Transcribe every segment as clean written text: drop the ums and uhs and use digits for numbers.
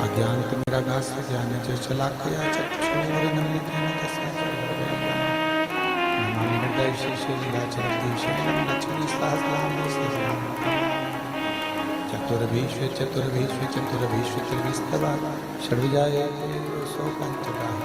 अज्ञानतिमिरागास्य ज्ञानजशलाकया चक्षुरुन्मीलितेन तस्मै नमामि हृदये श्रीशैलाचलदेशैलं लक्ष्मीसहस्रां चतुर्भीष्व चतुर्भीष्व चतुर्भीष्व त्रिभिस्तवा षड्विजाये सो पञ्चकाः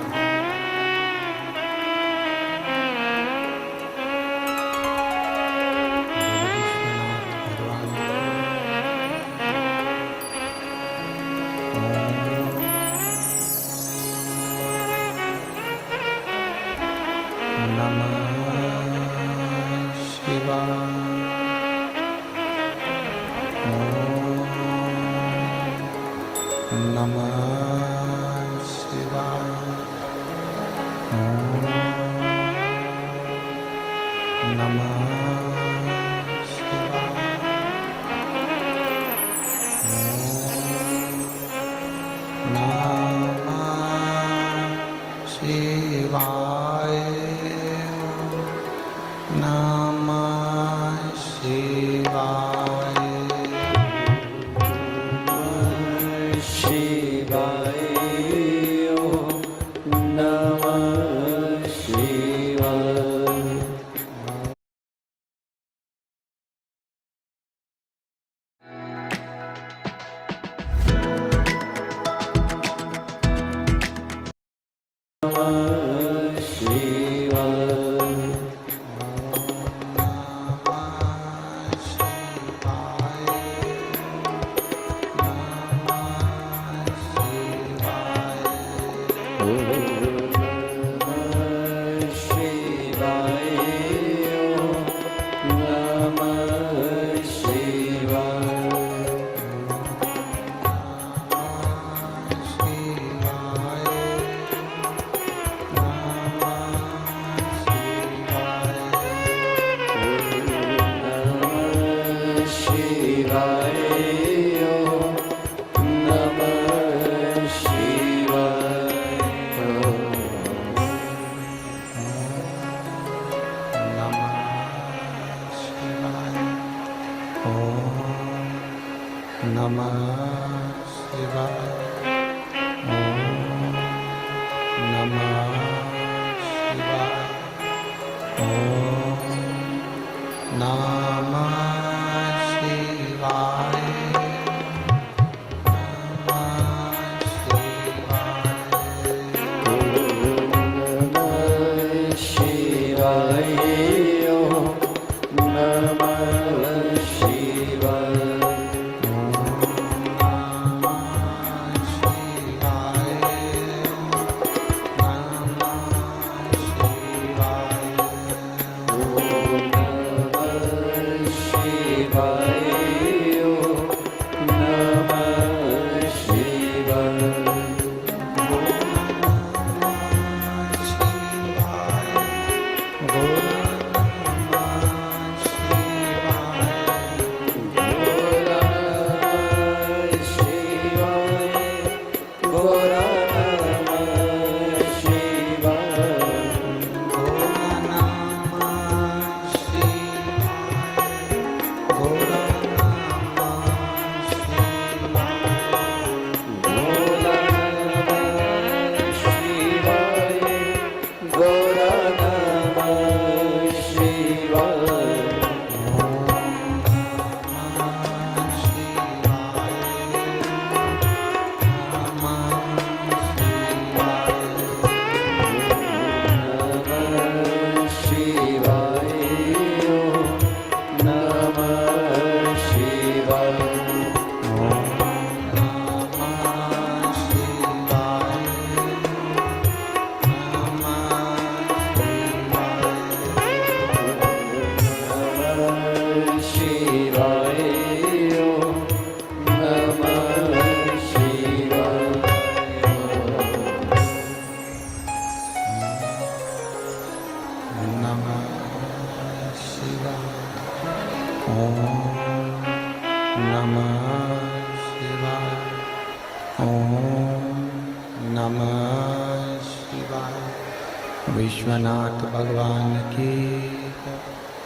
विश्वनाथ भगवान की,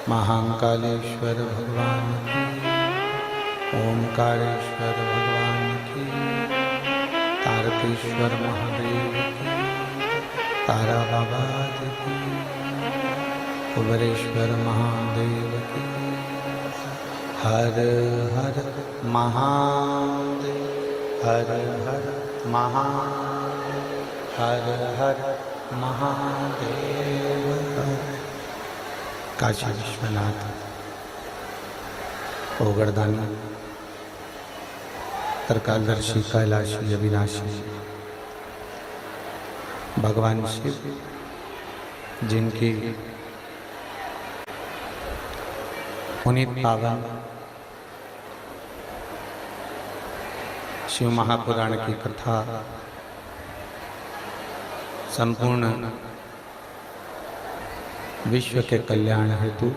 महाकालेश्वर भगवान की, ओमकारेश्वर भगवान की, तारकेश्वर महादेव की, तारा बाबा की, कुबेरेश्वर महादेव की। हर हर महादेव, हर हर महादेव, हर हर महादेव। काशी विश्वनाथ, ओगरदानी, तरकालदर्शी, कैलाशी, अविनाशी, भगवान शिव जिनकी पुनीत पावन शिव महापुराण की कथा संपूर्ण विश्व के कल्याण हेतु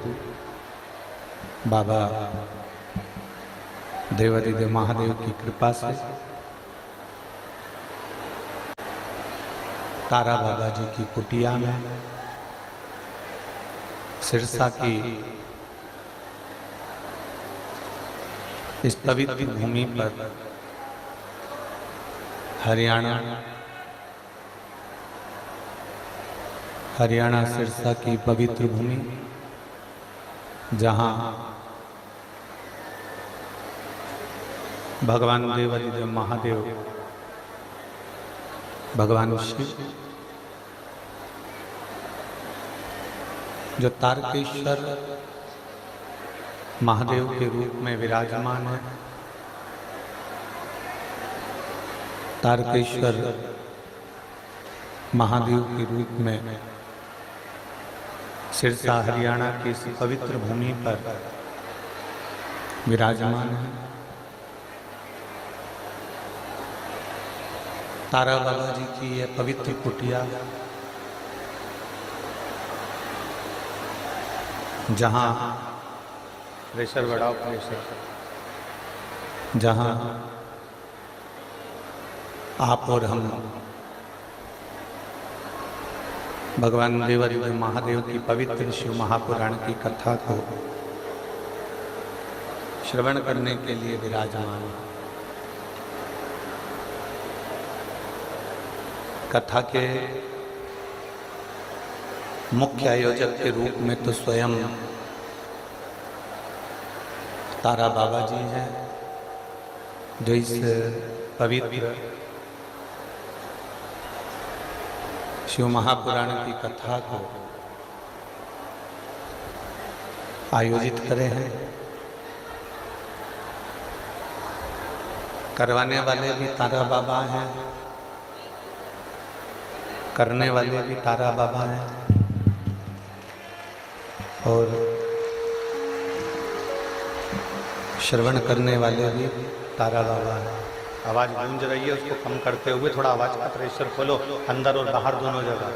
बाबा देवादिदेव महादेव की कृपा से तारा बाबा जी की कुटिया में सिरसा की इस पवित्र भूमि पर हरियाणा सिरसा की पवित्र भूमि, जहां भगवान देवादिदेव महादेव, भगवान शिव जो तारकेश्वर महादेव के रूप में विराजमान है, तारकेश्वर महादेव के रूप में सिरसा हरियाणा की इस पवित्र भूमि पर विराजमान है। तारा बाबा जी की यह पवित्र कुटिया, जहाँ प्रेशर बढ़ाओ, प्रेशर, जहाँ आप और हम भगवान देवादिदेव महादेव की पवित्र शिव महापुराण की कथा को श्रवण करने के लिए विराजमान हैं। कथा के मुख्य आयोजक के रूप में तो स्वयं तारा बाबा जी हैं, जो इस पवित्र शिव महापुराण की कथा को आयोजित करे हैं। करवाने वाले भी तारा बाबा हैं, करने वाले भी तारा बाबा हैं, और श्रवण करने वाले भी तारा बाबा हैं। आवाज़ गूंज रही है, उसको कम करते हुए थोड़ा आवाज़ का प्रेशर खोलो, अंदर और बाहर दोनों जगह।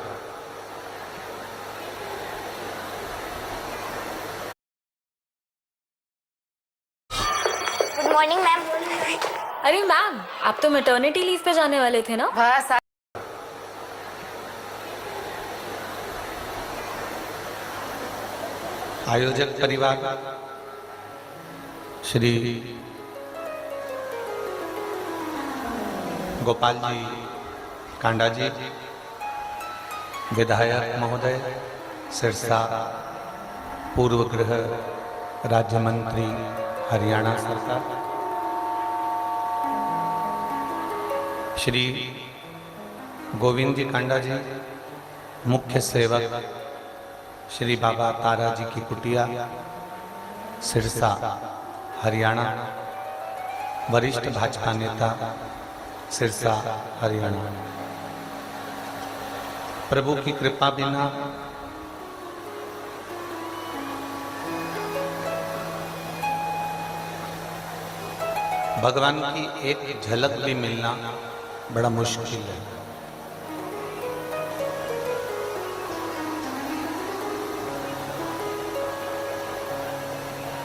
Good morning ma'am. अरे मैम, आप तो मैटरनिटी लीव पे जाने वाले थे ना? बस आयोजक परिवार श्री गोपाल जी कांडा जी, विधायक महोदय सिरसा, पूर्व गृह राज्य मंत्री हरियाणा सरकार, श्री गोविंद जी कांडा जी, मुख्य सेवक श्री बाबा तारा जी की कुटिया सिरसा हरियाणा, वरिष्ठ भाजपा नेता सिरसा हरियाणा। प्रभु की कृपा बिना भगवान की एक झलक भी मिलना बड़ा मुश्किल है।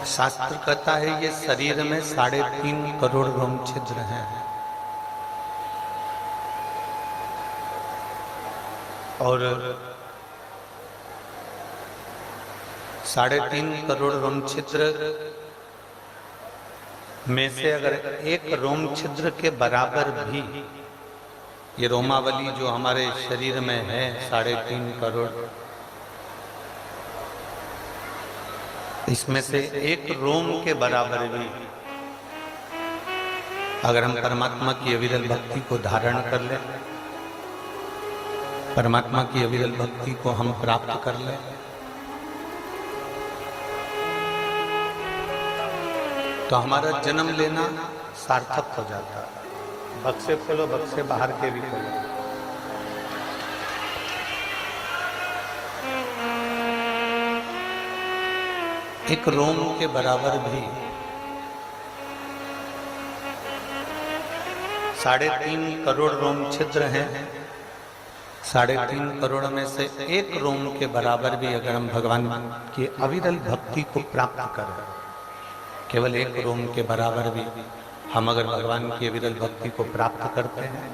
शास्त्र कहता है ये शरीर में 3.5 करोड़ रोम छिद्र हैं, और 3.5 करोड़ रोम छिद्र में से अगर एक रोम छिद्र के बराबर भी ये रोमावली जो हमारे शरीर में है 3.5 करोड़, इसमें से एक रोम के बराबर भी अगर हम परमात्मा की अविरल भक्ति को धारण कर लें, परमात्मा की अविरल भक्ति को हम प्राप्त कर लें, तो हमारा जन्म लेना सार्थक हो जाता है। बक्से खोलो, बक्से बाहर के भी खोलो। एक रोम के बराबर भी 3.5 करोड़ रोम छिद्र हैं। 3.5 करोड़ में से एक रोम के बराबर भी अगर हम भगवान की अविरल भक्ति को प्राप्त करें, केवल एक रोम के बराबर भी हम अगर भगवान की अविरल भक्ति को प्राप्त करते हैं,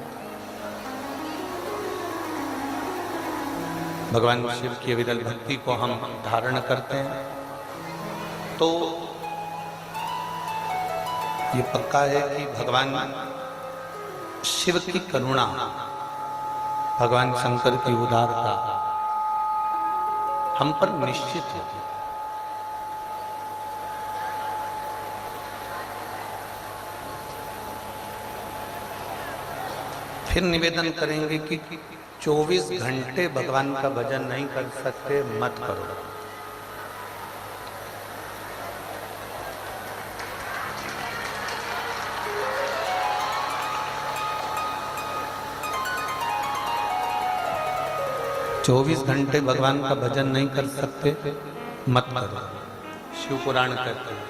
भगवान शिव की अविरल भक्ति को हम धारण करते हैं, तो ये पक्का है कि भगवान शिव की करुणा, भगवान शंकर की उदारता हम पर निश्चित है। फिर निवेदन करेंगे कि 24 घंटे भगवान का भजन नहीं कर सकते, मत करो। चौबीस घंटे भगवान का भजन नहीं कर सकते, मत करो। शिव पुराण कहते हैं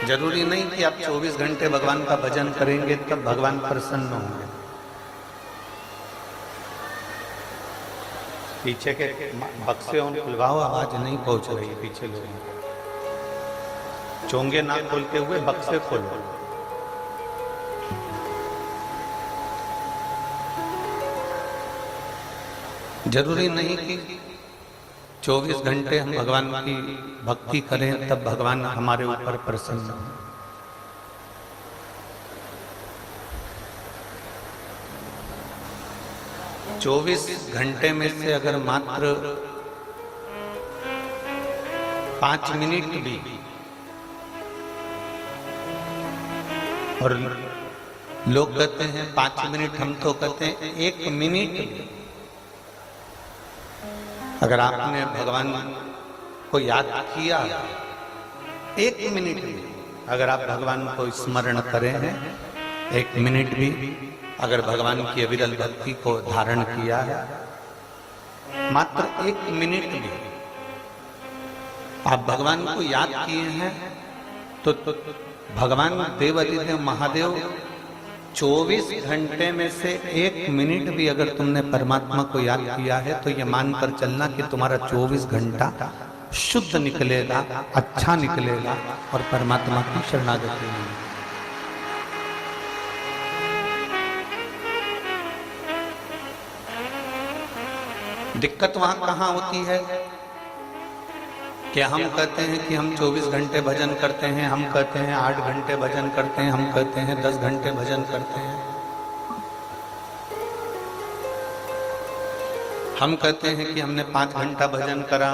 जरूरी नहीं कि आप 24 घंटे भगवान का भजन करेंगे तब भगवान प्रसन्न होंगे। पीछे के बक्से उन खुलवाओ, आवाज नहीं पहुंच रही पीछे लोग। चोंगे ना खोलते हुए बक्से खोलो। जरूरी नहीं कि 24 घंटे हम भगवान की भक्ति करें तब भगवान हमारे ऊपर प्रसन्न हो। चौबीस घंटे में से अगर मात्र 5 मिनट भी, और लोग कहते हैं 5 मिनट, हम तो कहते हैं 1 मिनट भी, अगर आपने भगवान को याद किया 1 मिनट भी, अगर आप भगवान को स्मरण करें हैं 1 मिनट भी, अगर भगवान की अविरल भक्ति को धारण किया है मात्र 1 मिनट भी, आप भगवान को याद किए हैं तो भगवान देवाधिदेव महादेव 24 घंटे में से 1 मिनट भी अगर तुमने परमात्मा को याद किया है तो ये मानकर चलना कि तुम्हारा 24 घंटा शुद्ध निकलेगा, अच्छा निकलेगा और परमात्मा की शरणागति मिलेगी। दिक्कत वहां कहां होती है कि हम कहते हैं कि हम 24 घंटे भजन करते हैं, हम कहते हैं 8 घंटे भजन करते हैं, हम कहते हैं 10 घंटे भजन करते हैं, हम कहते हैं कि हमने 5 घंटा भजन करा,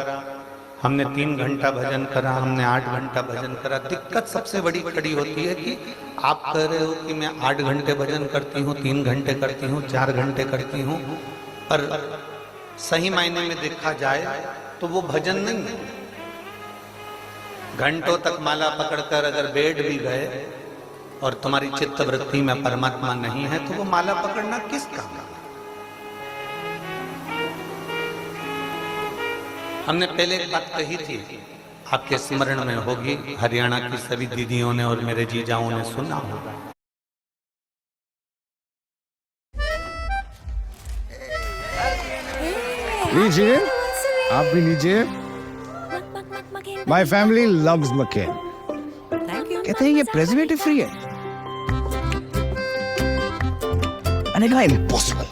हमने 3 घंटा भजन करा, हमने 8 घंटा भजन करा। दिक्कत सबसे बड़ी खड़ी होती है कि आप कह रहे हो कि मैं 8 घंटे भजन करती हूँ, 3 घंटे करती हूँ, 4 घंटे करती हूँ, पर सही मायने में देखा जाए तो वो भजन नहीं है। घंटों तक माला पकड़कर अगर बैठ भी गए और तुम्हारी चित्त वृत्ति में परमात्मा नहीं है तो वो माला पकड़ना किस काम? हमने पहले एक बात कही थी, आपके स्मरण में होगी, हरियाणा की सभी दीदियों ने और मेरे जीजाओं ने सुना होगा। लीजिए, आप भी लीजिए। My family loves McCain. कहते हैं ये प्रेजर्वेटिव फ्री है। मैंने कहा इम्पॉसिबल।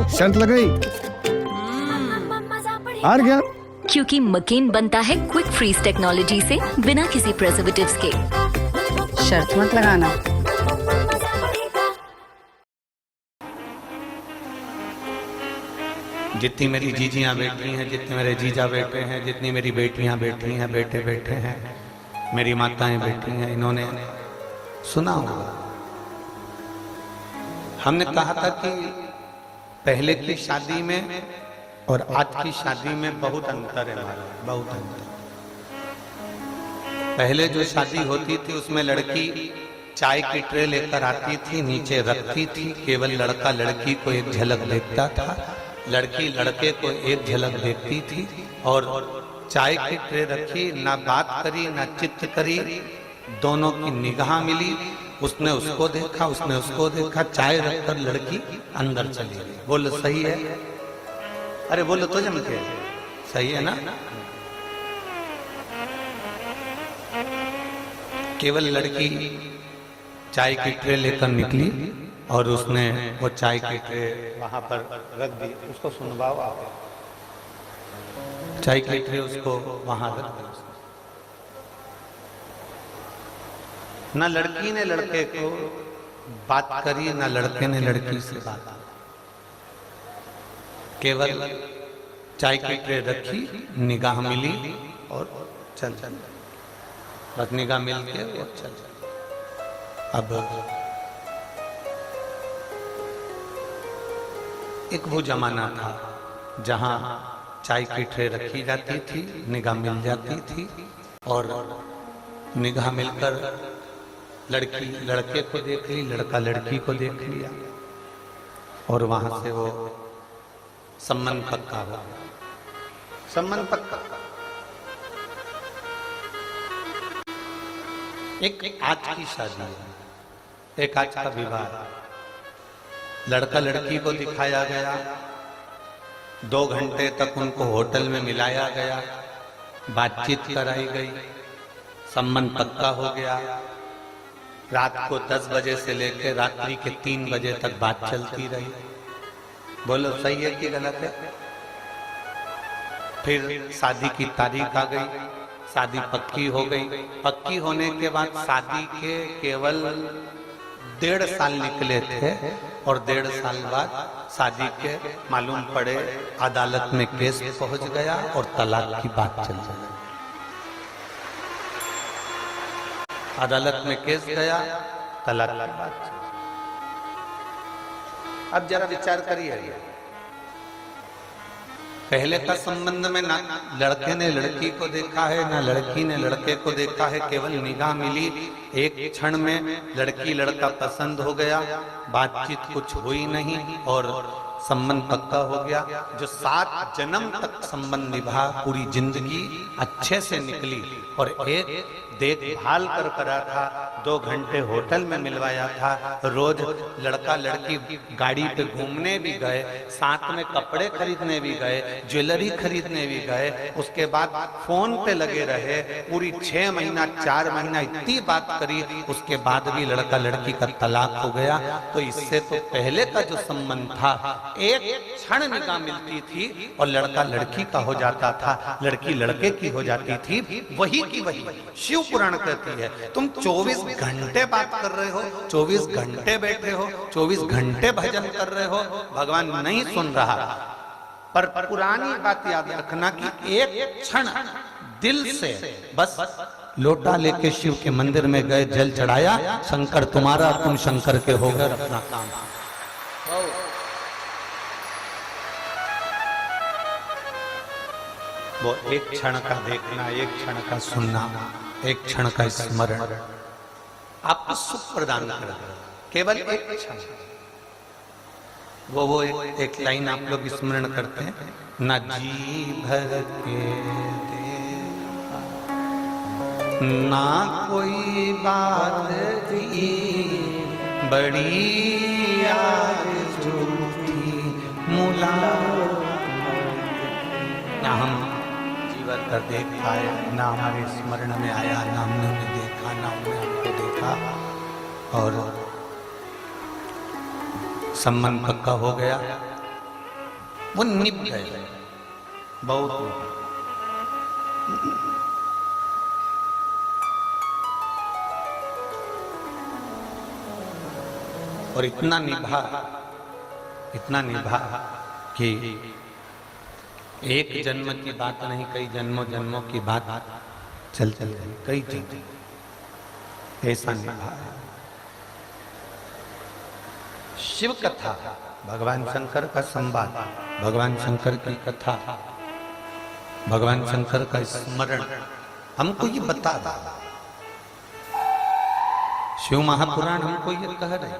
शर्त लग गई। हार गया। क्योंकि मकेन बनता है क्विक फ्रीज टेक्नोलॉजी से बिना किसी प्रिजर्वेटिव्स के। शर्त मत लगाना। जितनी मेरी जीजियां बैठी हैं, जितने मेरे जीजा बैठे हैं, जितनी मेरी बेटियां बैठी हैं, बेटे बैठे हैं, मेरी माताएं बैठी हैं, इन्होंने सुना होगा। हमने कहा था कि पहले की शादी में और आज की शादी में बहुत अंतर है हमारा, बहुत अंतर। पहले जो शादी होती थी उसमें लड़की चाय की ट्रे लेकर आती थी, नीचे रखती थी, केवल लड़का लड़की को एक झलक देखता था, लड़की लड़के को एक झलक देखती थी, और चाय की ट्रे रखी, ना बात करी ना चित्त करी, दोनों की निगाह मिली, उसने उसको देखा, उसने उसको देखा, चाय रखकर लड़की अंदर चली गई। बोलो सही है? अरे बोलो तो जम के, सही है ना? केवल लड़की चाय की ट्रे लेकर निकली और उसने वो चाय की ट्रे वहां पर रख दी। उसको सुनवाओ आप। चाय की ट्रे उसको वहां रख दी। ना लड़की ने लड़के को बात करी, ना लड़के ने लड़की से बात की। केवल चाय की ट्रे रखी, निगाह मिली और चल चल, बस निगाह मिल के और चल चल। अब एक वो जमाना था जहां चाय की ट्रे रखी जाती थी, निगाह मिल जाती थी, और निगाह मिलकर लड़की लड़के को देख ली, लड़का लड़की को देख लिया, और वहां से वो संबंध पक्का हो गया। संबंध पक्का। एक आज की शादी है, एक आज का विवाह। लड़का लड़की को दिखाया गया, 2 घंटे तक उनको होटल में मिलाया गया, बातचीत कराई गई, संबंध पक्का हो गया। रात को 10 बजे से लेकर रात्रि के 3 बजे तक बात चलती रही। बोलो सही है कि गलत है? फिर शादी की तारीख आ गई, शादी पक्की हो गई। पक्की होने के बाद शादी के केवल 1.5 साल निकले थे, और 1.5 साल बाद शादी के मालूम पड़े अदालत में केस पहुंच गया और तलाक की बात चल गई। अदालत में केस गया, तलाक की बात चल। अब जरा विचार करिए, पहले का संबंध में ना लड़के ने लड़की को देखा है, ना लड़की ने लड़के को देखा है, केवल निगाह मिली, एक क्षण में लड़की लड़का पसंद हो गया, बातचीत कुछ हुई नहीं और संबंध पक्का हो गया। जो 7 जन्म तक संबंध निभा, पूरी जिंदगी अच्छे से निकली, और एक देखभाल कर करा था, 2 घंटे होटल में मिलवाया था, रोज लड़का लड़की गाड़ी पे घूमने भी गए, साथ में कपड़े खरीदने भी गए, ज्वेलरी खरीदने भी गए, उसके बाद फोन पे लगे रहे, पूरी 6 महीना 4 महीना इतनी बात करी, उसके बाद भी लड़का लड़की का तलाक हो गया। तो इससे तो पहले का जो संबंध था, एक क्षण निगाह मिलती थी और लड़का लड़की का हो जाता था, लड़की लड़के की हो जाती थी, वही की वही। शिव पुराण कहती है, तुम 24 घंटे बात कर रहे हो, 24 घंटे बैठे हो, 24 घंटे भजन कर रहे हो, भगवान नहीं सुन रहा। पर पुरानी बात याद रखना कि एक क्षण दिल से बस लोटा लेके शिव के मंदिर में गए, जल चढ़ाया, शंकर तुम्हारा, तुम शंकर के हो गए, अपना काम। वो एक क्षण का देखना, एक क्षण का सुनना, एक क्षण का स्मरण आपको सुख प्रदान कर, केवल एक क्षण। वो एक लाइन आप लोग स्मरण करते हैं, न जी भर के देखा, ना कोई बात की बड़ी आरज़ू थी मुलाकात, ना हम जीवन कर देख पाए, ना हमारे स्मरण में आया, ना हमने उन्हें देखा, ना हमने हमको देखा, और संबंध पक्का हो गया, वो निभ गए बहुत। और इतना निभा कि एक जन्म की बात नहीं, कई जन्मों जन्मों की बात चल गई, कई जन्म ऐसा निभा। शिव कथा, भगवान शंकर का संवाद, भगवान शंकर की कथा, भगवान शंकर का स्मरण हमको ये बता रहा। शिव महापुराण हमको ये कह रहे,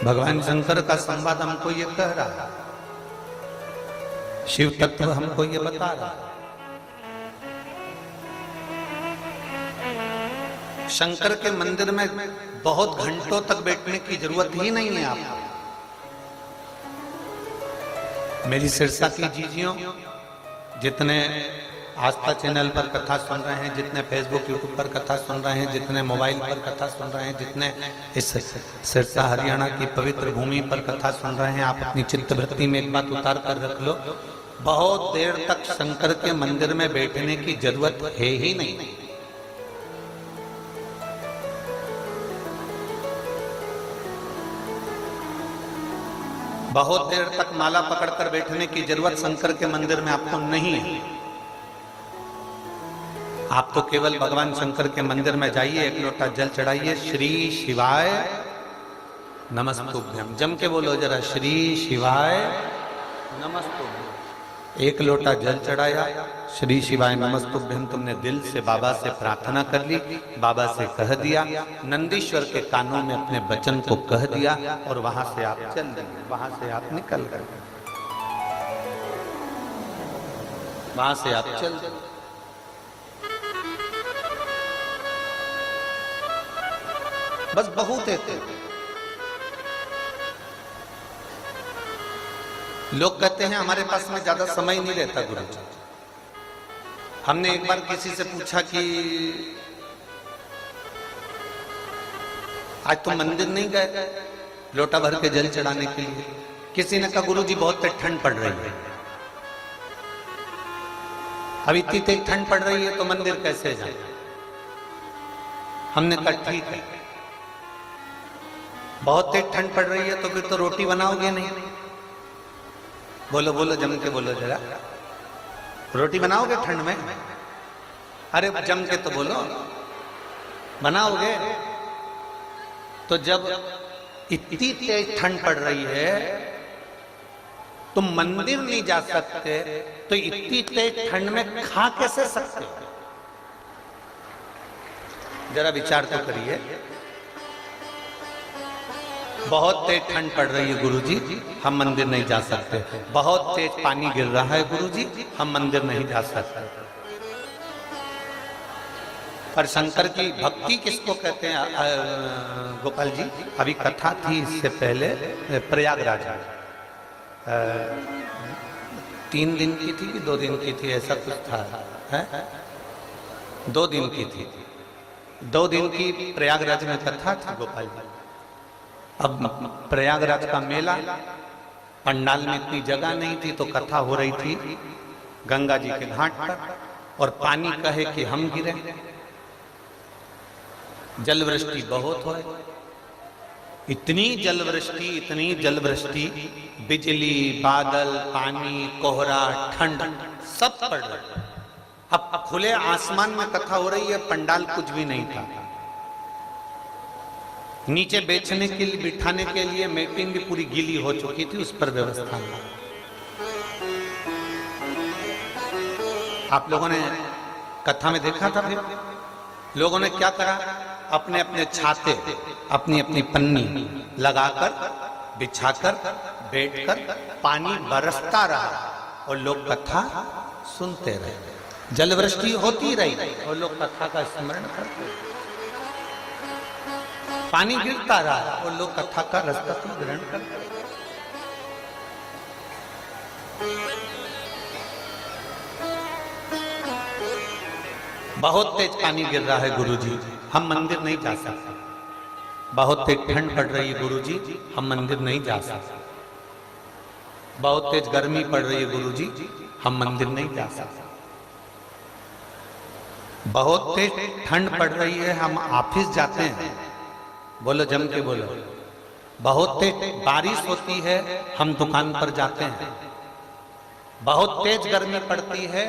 भगवान शंकर का संवाद हमको ये कह रहा, शिव तत्व हमको ये बता रहा। शंकर के मंदिर में बहुत घंटों तक बैठने की जरूरत ही नहीं है आपको। मेरी सिरसा की जीजियों, जितने आस्था चैनल पर कथा सुन रहे हैं, जितने फेसबुक यूट्यूब पर कथा सुन रहे हैं, जितने मोबाइल पर कथा सुन रहे हैं, जितने इस सिरसा हरियाणा की पवित्र भूमि पर कथा सुन रहे हैं, आप अपनी चित्तवृत्ति में एक बात उतार कर रख लो, बहुत देर तक शंकर के मंदिर में बैठने की जरूरत है ही नहीं। बहुत देर तक माला पकड़कर बैठने की जरूरत शंकर के मंदिर में आपको नहीं है। आप तो केवल भगवान शंकर के मंदिर में जाइए, एक लोटा जल चढ़ाइए, श्री शिवाय नमस्तुभ्यम, जम के बोलो जरा, श्री शिवाय नमस्तुभ्यम। एक लोटा जल चढ़ाया, श्री शिवाय नमस्तुभ्यम, तुमने दिल से बाबा से प्रार्थना कर ली, बाबा से कह दिया, नंदीश्वर के कानों में अपने वचन को कह दिया, और वहां से आप चल गए, वहां से आप निकल गए, वहां से आप चल गए। बस बहुत है। लोग कहते हैं हमारे पास में ज्यादा समय नहीं रहता गुरु जी। हमने एक बार किसी से पूछा कि आज तुम मंदिर नहीं गए लोटा भर के जल चढ़ाने के लिए? किसी ने कहा गुरु जी बहुत ठंड पड़ रही है। अब इतनी तेज ठंड पड़ रही है तो मंदिर कैसे जाए? हमने कहा ठीक है, बहुत तेज ठंड पड़ रही है तो फिर तो रोटी बनाओगे नहीं। बोलो बोलो, जम के बोलो जरा, रोटी बनाओगे ठंड में? अरे जम के तो बोलो, बनाओगे? तो जब इतनी तेज ठंड पड़ रही है तुम मंदिर नहीं जा सकते, तो इतनी तेज ठंड में खा कैसे सकते हो? जरा विचार तो करिए। बहुत तेज ठंड पड़ रही है गुरुजी, हम मंदिर नहीं जा सकते। बहुत तेज पानी गिर रहा है गुरुजी, हम मंदिर नहीं जा सकते। पर शंकर की भक्ति किसको कहते हैं गोपाल जी? अभी कथा थी इससे पहले प्रयागराज में, 3 दिन की थी कि 2 दिन की थी, ऐसा कुछ था, है 2 दिन की थी। 2 दिन की प्रयागराज में कथा थी गोपाल जी। अब प्रयागराज का मेला, पंडाल में इतनी जगह नहीं थी तो कथा हो रही थी गंगा जी के घाट पर, और पानी कहे कि हम गिरे, जलवृष्टि बहुत हो, इतनी जलवृष्टि, बिजली, बादल, पानी, कोहरा, ठंड सब पड़ रहा। अब खुले आसमान में कथा हो रही है, पंडाल कुछ भी नहीं था। नीचे बेचने के लिए, बिठाने के लिए मैटिंग भी पूरी गीली हो चुकी थी, उस पर व्यवस्था नहीं। आप लोगों ने कथा में देखा था, फिर लोगों ने क्या करा? अपने अपने छाते, अपनी अपनी पन्नी लगाकर, बिछाकर, बैठकर, पानी बरसता रहा और लोग कथा सुनते रहे। जलवृष्टि होती रही और लोग कथा का स्मरण करते रहे। पानी गिरता रहा और लोग कथा का रस ग्रहण करते रहे। बहुत तेज पानी गिर रहा है गुरुजी, हम मंदिर नहीं जा सकते। बहुत तेज ठंड पड़ रही है गुरुजी, हम मंदिर नहीं जा सकते। बहुत तेज गर्मी पड़ रही है गुरुजी, हम मंदिर नहीं जा सकते। बहुत तेज ठंड पड़ रही है, हम ऑफिस जाते हैं बोलो जम के बोलो। बहुत तेज बारिश होती है, हम दुकान पर जाते हैं। बहुत तेज गर्मी पड़ती है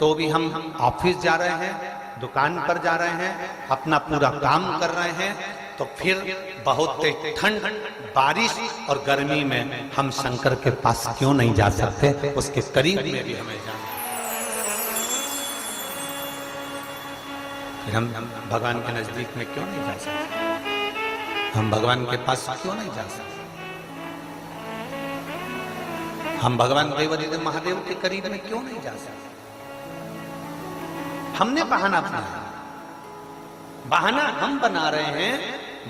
तो भी हम ऑफिस जा रहे हैं, दुकान पर जा रहे हैं, अपना पूरा काम कर रहे हैं। तो फिर बहुत तेज ठंड, बारिश और गर्मी में हम शंकर के पास क्यों नहीं जा सकते? उसके करीब में भी हमें जाना। फिर हम भगवान के नजदीक में क्यों नहीं जा सकते? हम भगवान के पास क्यों नहीं जा सकते? हम भगवान देवादिदेव महादेव के करीब में क्यों नहीं जा सकते? हमने बहाना बनाया, बहाना हम बना रहे हैं,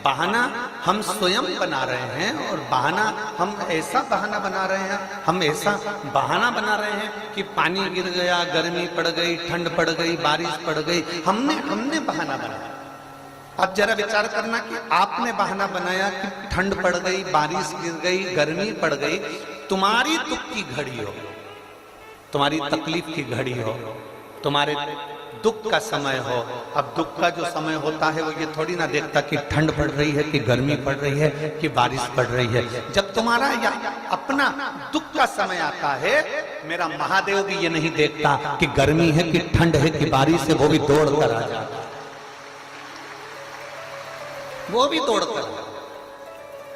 बहाना हम स्वयं बना रहे हैं। और बहाना हम ऐसा बहाना बना रहे हैं, हम ऐसा बहाना बना रहे हैं कि पानी गिर गया, गर्मी पड़ गई, ठंड पड़ गई, बारिश पड़ गई, हमने बहाना बनाया। अब जरा विचार करना कि आपने बहाना बनाया कि ठंड पड़ गई, बारिश गिर गई, गर्मी पड़ गई, तुम्हारी दुख की घड़ी हो, तुम्हारी तकलीफ की घड़ी हो, तुम्हारे दुख का समय हो। अब दुख का जो समय होता है वो ये थोड़ी ना देखता कि ठंड पड़ रही है कि गर्मी पड़ रही है कि बारिश पड़ रही है। जब तुम्हारा या अपना दुख का समय आता है, मेरा महादेव भी ये नहीं देखता कि गर्मी है कि ठंड है कि बारिश है, वो भी दौड़ कर आ जाता, वो भी दौड़ कर।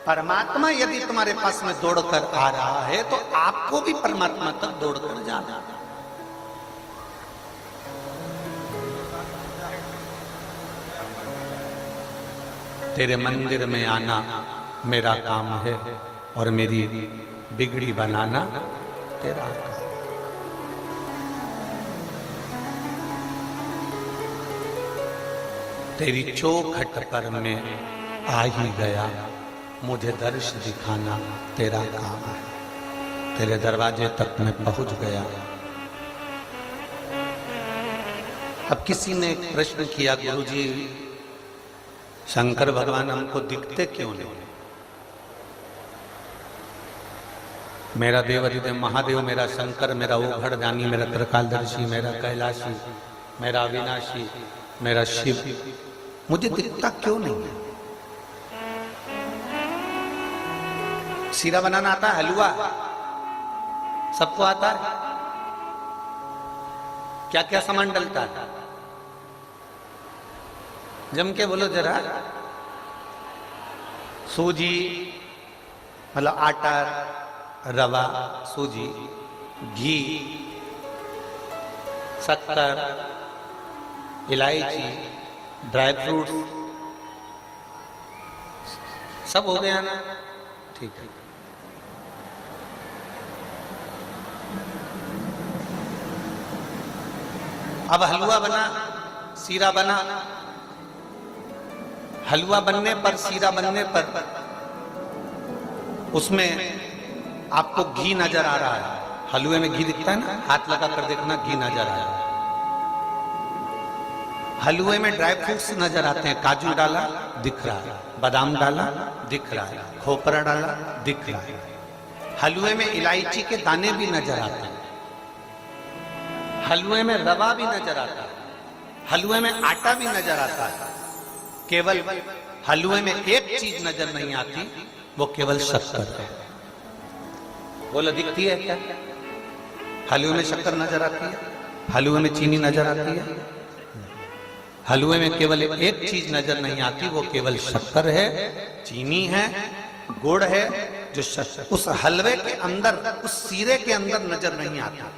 परमात्मा यदि तुम्हारे पास में दौड़ कर आ रहा है तो आपको भी परमात्मा तक दौड़ कर जाना। तेरे मंदिर में आना मेरा काम है और मेरी बिगड़ी बनाना तेरा काम। तेरी चौखट पर मैं आ ही गया, मुझे दर्श दिखाना तेरा काम है। तेरे दरवाजे तक मैं पहुंच गया। अब किसी ने एक प्रश्न किया, गुरुजी शंकर भगवान हमको दिखते क्यों नहीं? मेरा देवादिदेव महादेव, मेरा शंकर, मेरा ओघड़दानी, मेरा त्रिकालदर्शी, मेरा कैलाशी, मेरा अविनाशी, मेरा शिव मुझे दिखता क्यों नहीं है? सीरा बनाना आता है, हलवा सबको आता है। क्या क्या सामान डलता है? जम के बोलो जरा। सूजी मतलब आटा, रवा, सूजी, घी, शक्कर, इलायची, ड्राई फ्रूट्स, सब हो गया ना? ठीक है। अब हलवा बना, सीरा बना। हलवा बनने पर, सीरा बनने पर उसमें आपको घी नजर आ रहा है। हलवे में घी दिखता है ना, हाथ लगा कर देखना, घी नजर आ रहा है। हलवे में ड्राई फ्रूट्स नजर आते हैं, काजू डाला दिख रहा है, बादाम डाला दिख रहा है, खोपरा डाला दिख रहा है। हलवे में इलायची के दाने भी नजर आते हैं, हलवे में रवा भी नजर आता है, हलवे में आटा भी नजर आता है। केवल हलवे में एक चीज नजर नहीं आती, वो केवल शक्कर है। बोलो दिखती है क्या? हलवे में शक्कर नजर आती है, हलवे में चीनी नजर आती है। हलवे में केवल एक चीज नजर नहीं आती, वो केवल शक्कर है, चीनी है, गुड़ है, जो उस हलवे के अंदर, उस सीरे के अंदर नजर नहीं आता।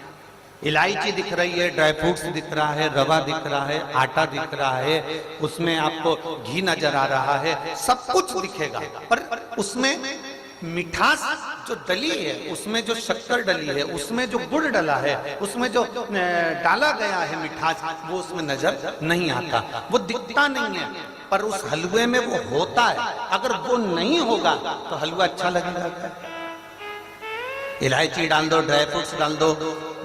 इलायची दिख रही है, ड्राई फ्रूट्स दिख रहा है, रवा दिख रहा है, आटा दिख रहा है, उसमें आपको घी नजर आ रहा है, सब कुछ दिखेगा। पर उसमें मिठास जो डली है, उसमें जो शक्कर डली है, उसमें जो गुड़ डला है, उसमें जो डाला गया है मिठास, वो उसमें नजर नहीं आता, वो दिखता नहीं है। पर उस हलवे में वो होता है। अगर वो नहीं होगा तो हलवा अच्छा लगेगा? इलायची डाल दो, ड्राई फ्रूट्स डाल दो,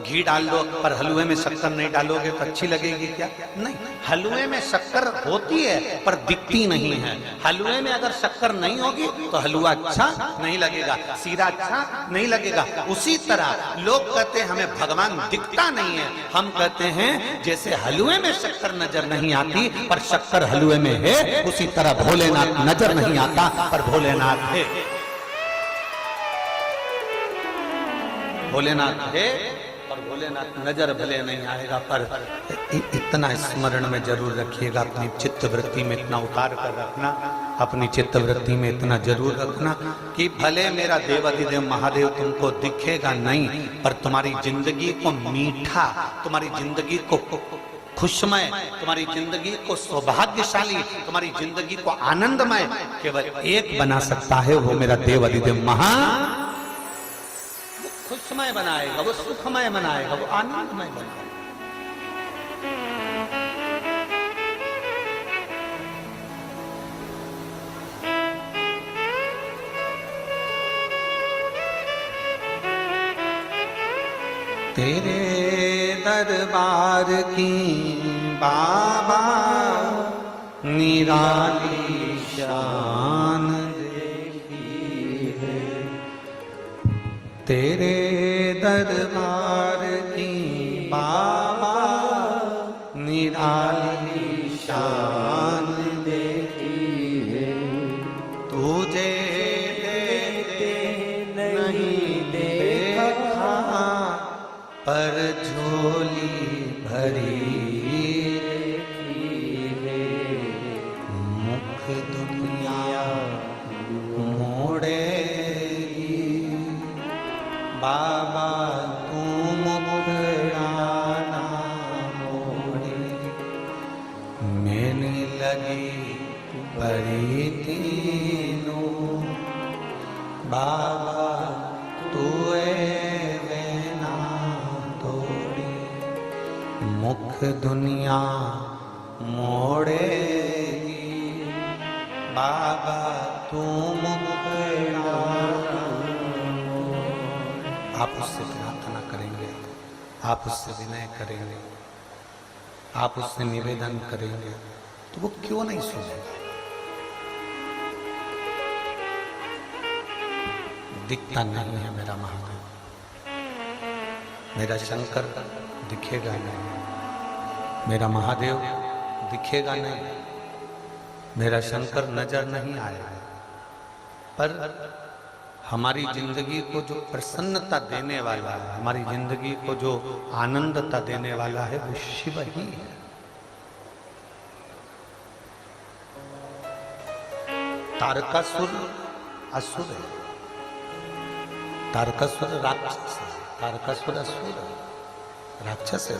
घी डाल दो, पर हलवे में शक्कर नहीं डालोगे तो अच्छी लगेगी क्या? नहीं, हलवे में शक्कर होती है पर दिखती नहीं है। हलवे में अगर शक्कर नहीं होगी तो हलवा अच्छा नहीं लगेगा, सीरा अच्छा नहीं लगेगा। उसी तरह लोग कहते हैं हमें भगवान दिखता नहीं है, हम कहते हैं जैसे हलवे में शक्कर नजर नहीं आती पर शक्कर हलवे में है, उसी तरह भोलेनाथ नजर नहीं आता पर भोलेनाथ है। भोलेनाथ है और भोलेनाथ नजर भले नहीं आएगा, पर इतना स्मरण में जरूर रखिएगा, अपनी चित्त वृत्ति में इतना उतार कर रखना, अपनी चित्त वृत्ति में इतना जरूर रखना कि भले मेरा देवाधिदेव महादेव तुमको दिखेगा नहीं, पर तुम्हारी जिंदगी को मीठा, तुम्हारी जिंदगी को खुशमय, तुम्हारी जिंदगी को सौभाग्यशाली, तुम्हारी जिंदगी को आनंदमय केवल एक बना सकता है, वो मेरा देवाधिदेव खुशमय बनाएगा, वो सुखमय बनाएगा, वो आनंदमय बनाएगा। तेरे दरबार की बाबा निराली शान देखी है, तेरे दरबार की बाबा निराली शान देखी है, तुझे नहीं देखा पर झोली भरी देखी है, मुख दुनिया मोड़ेगी बाबा तू मुखड़ाना मोड़े, मैंने लगी बड़ी तीनों बाबा तू वेना तोड़ी, मुख दुनिया मोड़ेगी बाबा तू मुखड़ा। आप उससे प्रार्थना करेंगे, आप उससे विनय करेंगे, आप उससे निवेदन करेंगे तो वो क्यों नहीं सुनेगा? दिखता नहीं है मेरा महादेव, मेरा शंकर दिखेगा नहीं, मेरा महादेव दिखेगा नहीं, मेरा शंकर नजर नहीं आएगा, पर हमारी जिंदगी को जो प्रसन्नता देने वाला है, हमारी जिंदगी को जो आनंदता देने वाला है वो शिव ही है। तारकासुर असुर है, तारकासुर राक्षस है, तारकासुर असुर है, राक्षस है।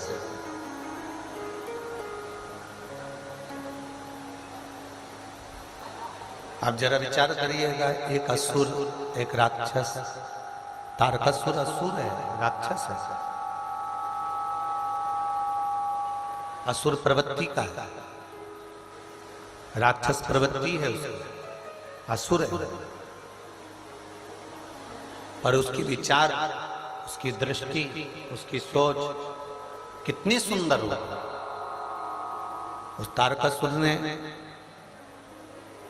आप जरा विचार करिएगा, एक असुर एक राक्षस, तारकासुर असुर है, राक्षस है, असुर प्रवृत्ति का है, राक्षस प्रवृत्ति है उसकी, असुर है, पर उसकी विचार, उसकी दृष्टि, उसकी सोच कितनी सुंदर हो। उस तारकासुर ने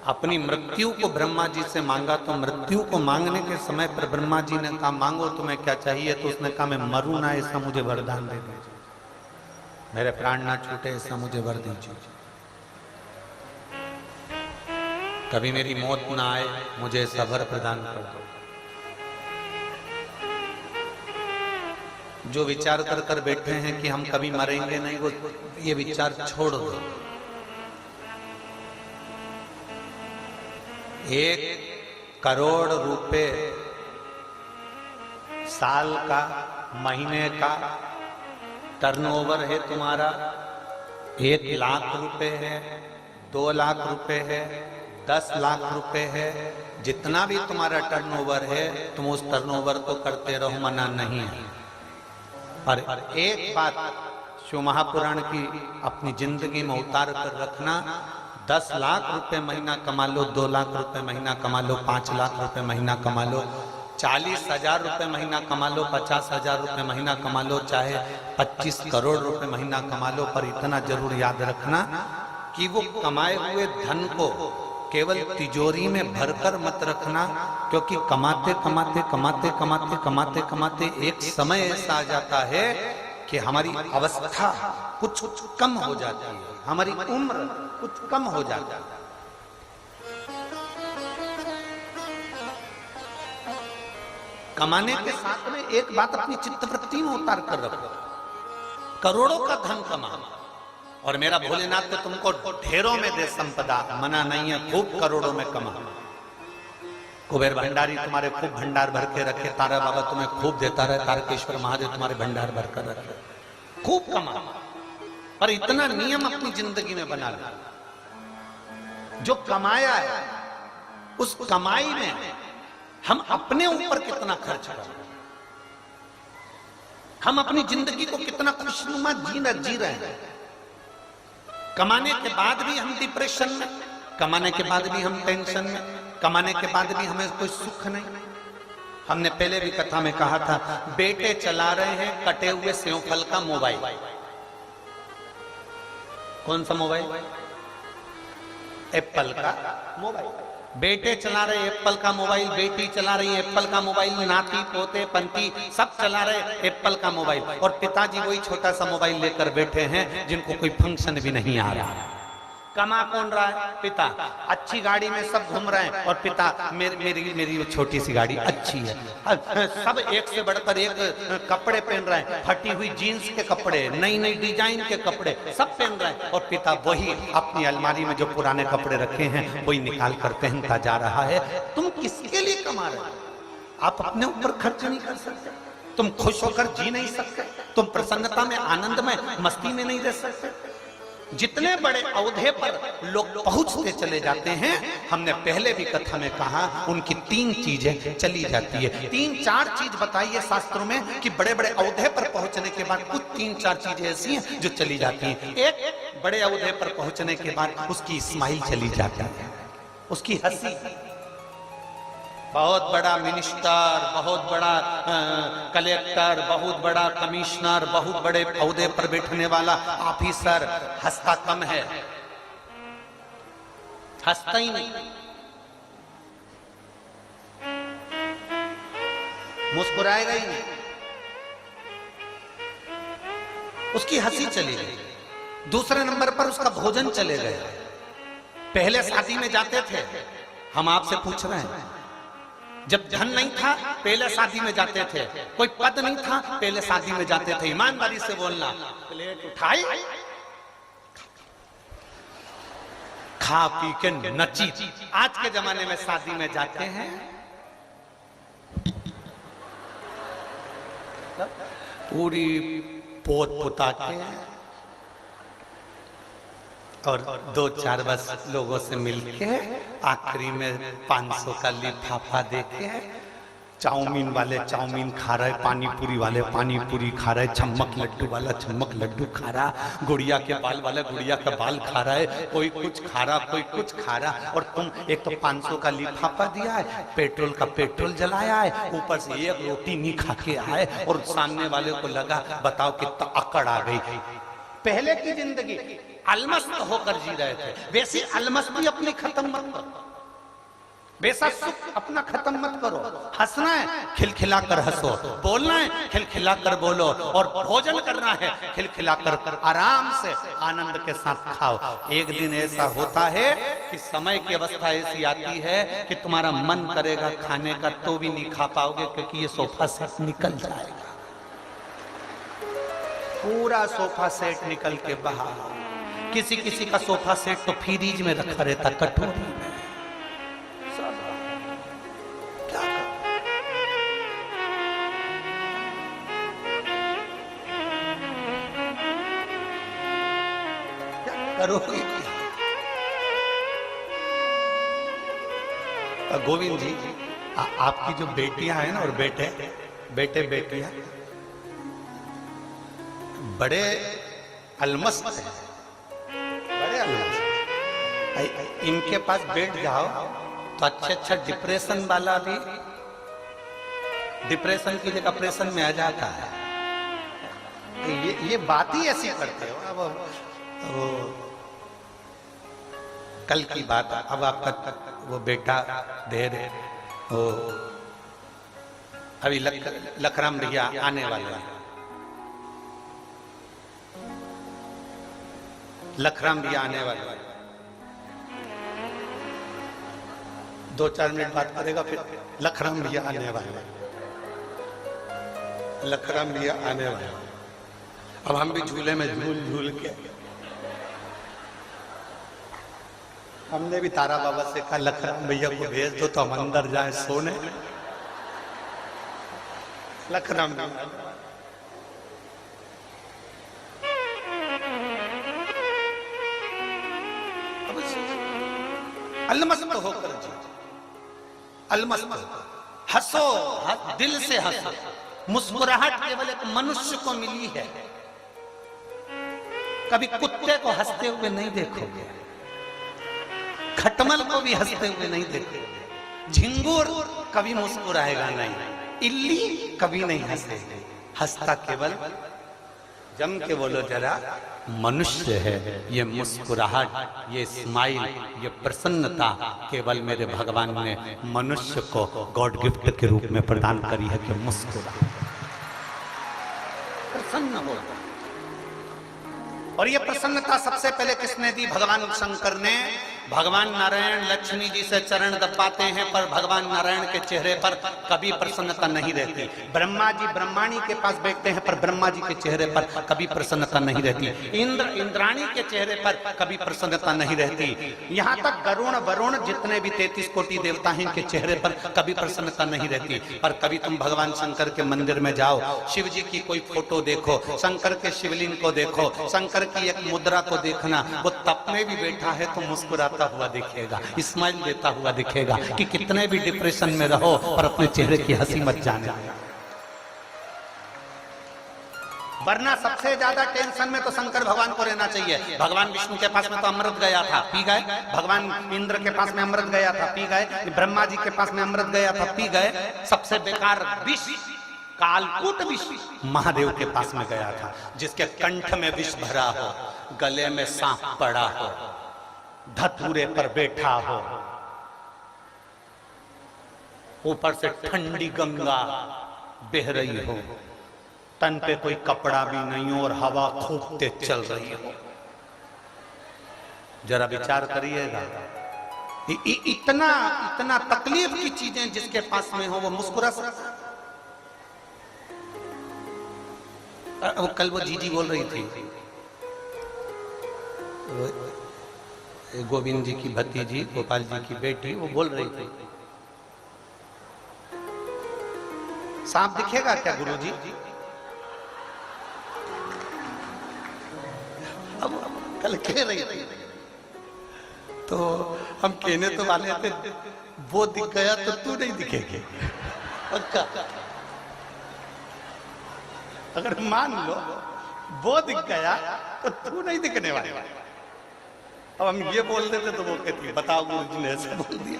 अपनी मृत्यु को ब्रह्मा जी से मांगा, तो मृत्यु को मांगने के समय पर ब्रह्मा जी ने कहा मांगो तुम्हें क्या चाहिए, तो उसने कहा मैं मरूं ना, ऐसा मुझे वरदान दे दीजिए, मेरे प्राण ना छूटे ऐसा मुझे वर दीजिए, कभी मेरी मौत ना आए, मुझे ऐसा वर प्रदान कर दो। जो विचार कर कर बैठे हैं कि हम कभी मरेंगे नहीं, वो ये विचार छोड़ दो। 1 करोड़ रुपए साल का, महीने का टर्नओवर है तुम्हारा, 1 लाख रुपए है, 2 लाख रुपए है, 10 लाख रुपए है, जितना भी तुम्हारा टर्नओवर है तुम उस टर्नओवर को करते रहो, मना नहीं है। पर एक बात शिव महापुराण की अपनी जिंदगी में उतार कर रखना, 10 लाख रुपए महीना कमा लो, 2 लाख रुपए महीना कमा लो, 5 लाख रुपए महीना कमा लो, 40,000 रुपए महीना कमा लो, 50,000 रुपए महीना कमा लो, चाहे 25 करोड़ रुपए महीना कमा लो, पर इतना जरूर याद रखना कि वो कमाए हुए धन को केवल तिजोरी में भरकर मत रखना, क्योंकि कमाते कमाते कमाते कमाते कमाते कमाते एक समय ऐसा आ जाता है कि हमारी अवस्था कुछ कम हो जाती है, हमारी उम्र कुछ कम हो जाती है। कमाने के साथ में एक बात अपनी चित्तवृत्ति में उतार कर रखो, करोड़ों का धन कमा और मेरा भोलेनाथ तो तुमको ढेरों में दे संपदा, मना नहीं है, खूब करोड़ों में कमा। कुबेर भंडारी तुम्हारे खूब भंडार भर के रखे, तारा बाबा तुम्हें खूब देता रहे, तारकेश्वर महादेव तुम्हारे भंडार भर कर रखे, खूब कमा। पर इतना नियम अपनी जिंदगी में बना लो, जो कमाया है उस कमाई में हम अपने ऊपर कितना खर्च करें, हम अपनी जिंदगी को कितना खुशनुमा जी रहे हैं। कमाने के बाद भी हम डिप्रेशन में, कमाने के बाद भी हम टेंशन में, कमाने के बाद भी हमें कोई सुख नहीं। हमने पहले भी कथा में कहा था, बेटे चला रहे हैं कटे हुए सेवफल का मोबाइल। कौन सा मोबाइल? एप्पल का मोबाइल। बेटे चला रहे एप्पल का मोबाइल, बेटी चला रही एप्पल का मोबाइल, नाती पोते पंती सब चला रहे एप्पल का मोबाइल, और पिताजी वही छोटा सा मोबाइल लेकर बैठे हैं जिनको कोई फंक्शन भी नहीं आ रहा। कमा कौन रहा है? पिता। अच्छी गाड़ी में सब घूम रहे हैं और पिता मेरी वो छोटी सी गाड़ी अच्छी है। सब एक से बढ़कर एक कपड़े पहन रहे हैं, फटी हुई जीन्स के कपड़े, नई नई डिजाइन के कपड़े सब पहन रहे हैं, और पिता वही अपनी अलमारी में जो पुराने कपड़े रखे हैं वही निकाल कर पहनता जा रहा है। तुम किसके लिए कमा रहे हो? आप अपने ऊपर खर्च नहीं कर सकते, तुम खुश होकर जी नहीं सकते, तुम प्रसन्नता में, आनंद में, मस्ती में नहीं रह सकते। जितने बड़े औहदे पर लोग पहुंचते चले जाते हैं, हमने पहले भी कथा में कहा, उनकी 3 चीजें चली जाती है। 3-4 चीज बताइए शास्त्रों में कि बड़े बड़े औहदे पर पहुंचने के बाद कुछ 3-4 चीजें ऐसी हैं जो चली जाती हैं। एक, बड़े औहदे पर पहुंचने के बाद उसकी स्माइल चली जाती है, उसकी हंसी। बहुत बड़ा मिनिस्टर, बहुत बड़ा कलेक्टर, बहुत बड़ा कमिश्नर, बहुत बड़े औहदे पर बैठने वाला ऑफिसर हंसता कम है, हंसता ही नहीं, मुस्कुराएगा ही नहीं, उसकी हंसी चली गई। दूसरे नंबर पर उसका भोजन चले गए। पहले शादी में जाते थे, हम आपसे पूछ रहे हैं, जब धन नहीं था पहले शादी में जाते थे, कोई पद नहीं था पहले शादी में जाते थे, ईमानदारी से बोलना, प्लेट उठाई, खा पी के नची। आज के जमाने में शादी में जाते हैं, पूरी पोत पुता के और 2-4 बस लोगों से मिलके आखिरी में 500 का लिफाफा देके, चाउमीन वाले चाउमीन खा रहे, पानी पूरी वाले पानी पूरी खा रहे, चम्मक लड्डू वाला चम्मक लड्डू खा रहा, गुड़िया के बाल वाला गुड़िया का बाल खा रहा है, कोई कुछ खा रहा, कोई कुछ खा रहा, और तुम एक तो 500 का लिफाफा दिया है, पेट्रोल का पेट्रोल जलाया है, ऊपर से एक रोटी नहीं खा के आए, और सामने वाले को लगा बताओ कितना अकड़ आ गई। पहले की जिंदगी अलमस्त होकर जी रहे थे, वैसी अलमस्ती अपनी खत्म मत करो, वैसा सुख अपना खत्म मत करो। हंसना है खिलखिलाकर हंसो, बोलना है खिलखिलाकर बोलो, और भोजन करना है खिलखिलाकर आराम से आनंद के साथ खाओ। एक दिन ऐसा होता है कि समय की अवस्था ऐसी आती है कि तुम्हारा मन करेगा खाने का तो भी नहीं खा पाओगे, क्योंकि ये सोफा सेट निकल जाएगा, पूरा सोफा सेट निकल के बाहर। किसी किसी का सोफा सेट तो फ्रीज में रखा रहता, कटोरी में। करोगे गोविंद जी, आपकी जो बेटियां हैं ना और बेटे बेटियां बड़े अलमस्त हैं, बड़े अलमस्त। इनके पास बैठ जाओ तो अच्छा डिप्रेशन वाला भी डिप्रेशन की जगह प्रेशन में आ जाता है। ये बात ही ऐसी करते हो। अब वो कल की बात, अब आपका वो बेटा देर वो अभी लखराम भैया आने वाले हैं। लखराम भैया आने वाले हैं, 2-4 मिनट बात करेगा, फिर लखराम भैया आने वाले हैं। लखराम भैया आने वाले हैं। अब हम भी झूले में झूल झूल के हमने भी तारा बाबा से कहा लखराम भैया को भेज दो तो हम अंदर जाए सोने। लखराम भैया अलमस्त होकर जी, अलमस्त हंसो, दिल से हंसो। मुस्कुराहट केवल एक मनुष्य को मिली है। कभी कुत्ते को हंसते हुए नहीं देखोगे, खटमल को भी हंसते हुए नहीं देखोगे, झिंगुर कभी मुस्कुराएगा नहीं, इल्ली कभी नहीं हंसेगी। हंसता केवल, जम के बोलो जरा, मनुष्य है। ये मुस्कुराहट, ये स्माइल, ये प्रसन्नता केवल मेरे भगवान ने मनुष्य को गॉड गिफ्ट के रूप में प्रदान करी है कि मुस्कुरा, प्रसन्न हो। और ये प्रसन्नता सबसे पहले किसने दी? भगवान शंकर ने। भगवान नारायण लक्ष्मी जी से चरण दबाते हैं, पर भगवान नारायण के चेहरे पर कभी प्रसन्नता नहीं रहती। ब्रह्मा जी ब्रह्माणी के पास बैठते हैं, पर ब्रह्मा जी के चेहरे पर कभी प्रसन्नता नहीं रहती। इंद्र इंद्राणी के चेहरे पर कभी प्रसन्नता नहीं रहती। यहाँ तक गरुण वरुण जितने भी 33 कोटि देवता हैं, इनके चेहरे पर कभी प्रसन्नता नहीं रहती। पर कभी तुम भगवान शंकर के मंदिर में जाओ, शिव जी की कोई फोटो देखो, शंकर के शिवलिंग को देखो, शंकर की एक मुद्रा को देखना, वो तप में भी बैठा है तो मुस्कुराता हुआ दिखेगा, स्माइल देता हुआ दिखेगा कि कितने भी डिप्रेशन में रहो और अपने चेहरे की हंसी मत जाने। वरना सबसे ज्यादा टेंशन में तो शंकर भगवान को रहना चाहिए। भगवान विष्णु के पास में तो अमृत गया था, पी गए। भगवान इंद्र के पास में अमृत गया था, पी गए। ब्रह्मा जी के पास में अमृत गया था, पी गए। सबसे बेकार विष, कालकूट विष महादेव के पास में गया था, जिसके कंठ में विष भरा हो, गले में सांप पड़ा हो, धतूरे पर बैठा हो, ऊपर से ठंडी गंगा बह रही हो, तन पे कोई कपड़ा भी नहीं हो और हवा खूब तेज चल रही हो। जरा विचार करिएगा, इतना इतना तकलीफ की चीजें जिसके पास में हो वो मुस्कुरा सकता। कल वो जीजी बोल रही थी, गोविंद जी की भतीजी, गोपाल जी की बेटी, वो बोल रही थी सांप दिखेगा क्या गुरुजी? अब कल कह रही थी तो हम कहने तो वाले थे, वो दिख गया तो तू नहीं दिखेगी। पक्का, अगर मान लो वो दिख गया तो तू नहीं दिखने वाला। अब हम ये बोल देते तो वो कहती बताओ गुरुजी ने ऐसे बोल दिया।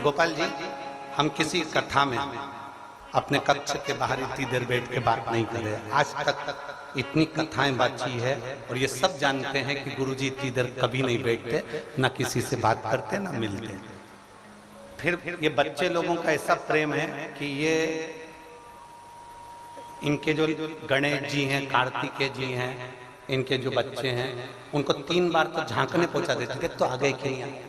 गोपाल जी, हम किसी कथा में अपने कक्ष के बाहर इतनी देर बैठ के बात नहीं कर रहे। आज तक इतनी कथाएं बातची है और ये सब जानते हैं कि गुरुजी इतनी देर कभी नहीं बैठते, ना किसी से बात करते ना मिलते। फिर ये बच्चे लोगों का ऐसा प्रेम है कि ये इनके जो गणेश जी हैं, कार्तिकेय जी हैं, इनके जो बच्चे हैं, उनको 3 बार तो झांकने पहुंचा देते थे, तो आ गए कि नहीं आए।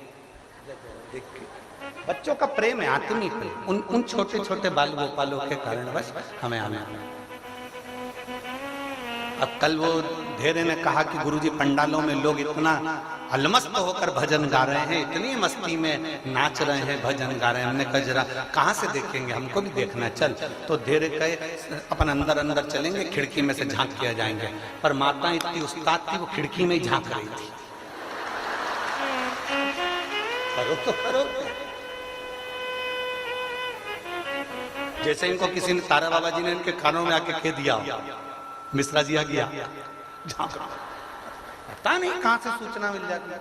बच्चों का प्रेम है, आत्मी प्रेम, उन छोटे छोटे बाल गोपालों के कारण बस हमें आना। अब कल वो धेरे ने कहा कि गुरुजी पंडालों में लोग इतना अलमस्त होकर भजन गा रहे हैं, इतनी मस्ती में नाच रहे हैं, भजन गा रहे हैं। हमने कहा जरा कहाँ से देखेंगे, हमको भी देखना, चल। तो धेरे कहे अपन अंदर अंदर चलेंगे, खिड़की में से झांक किया जाएंगे। पर माता इतनी उस्ताद थी, वो खिड़की में ही झांक रही थी। करो तो करो। जैसे इनको किसी ने, तारा बाबा जी ने इनके कानों में आके कह दिया, मिश्रा जी आ गया, पता नहीं कहां से सूचना मिल जाती।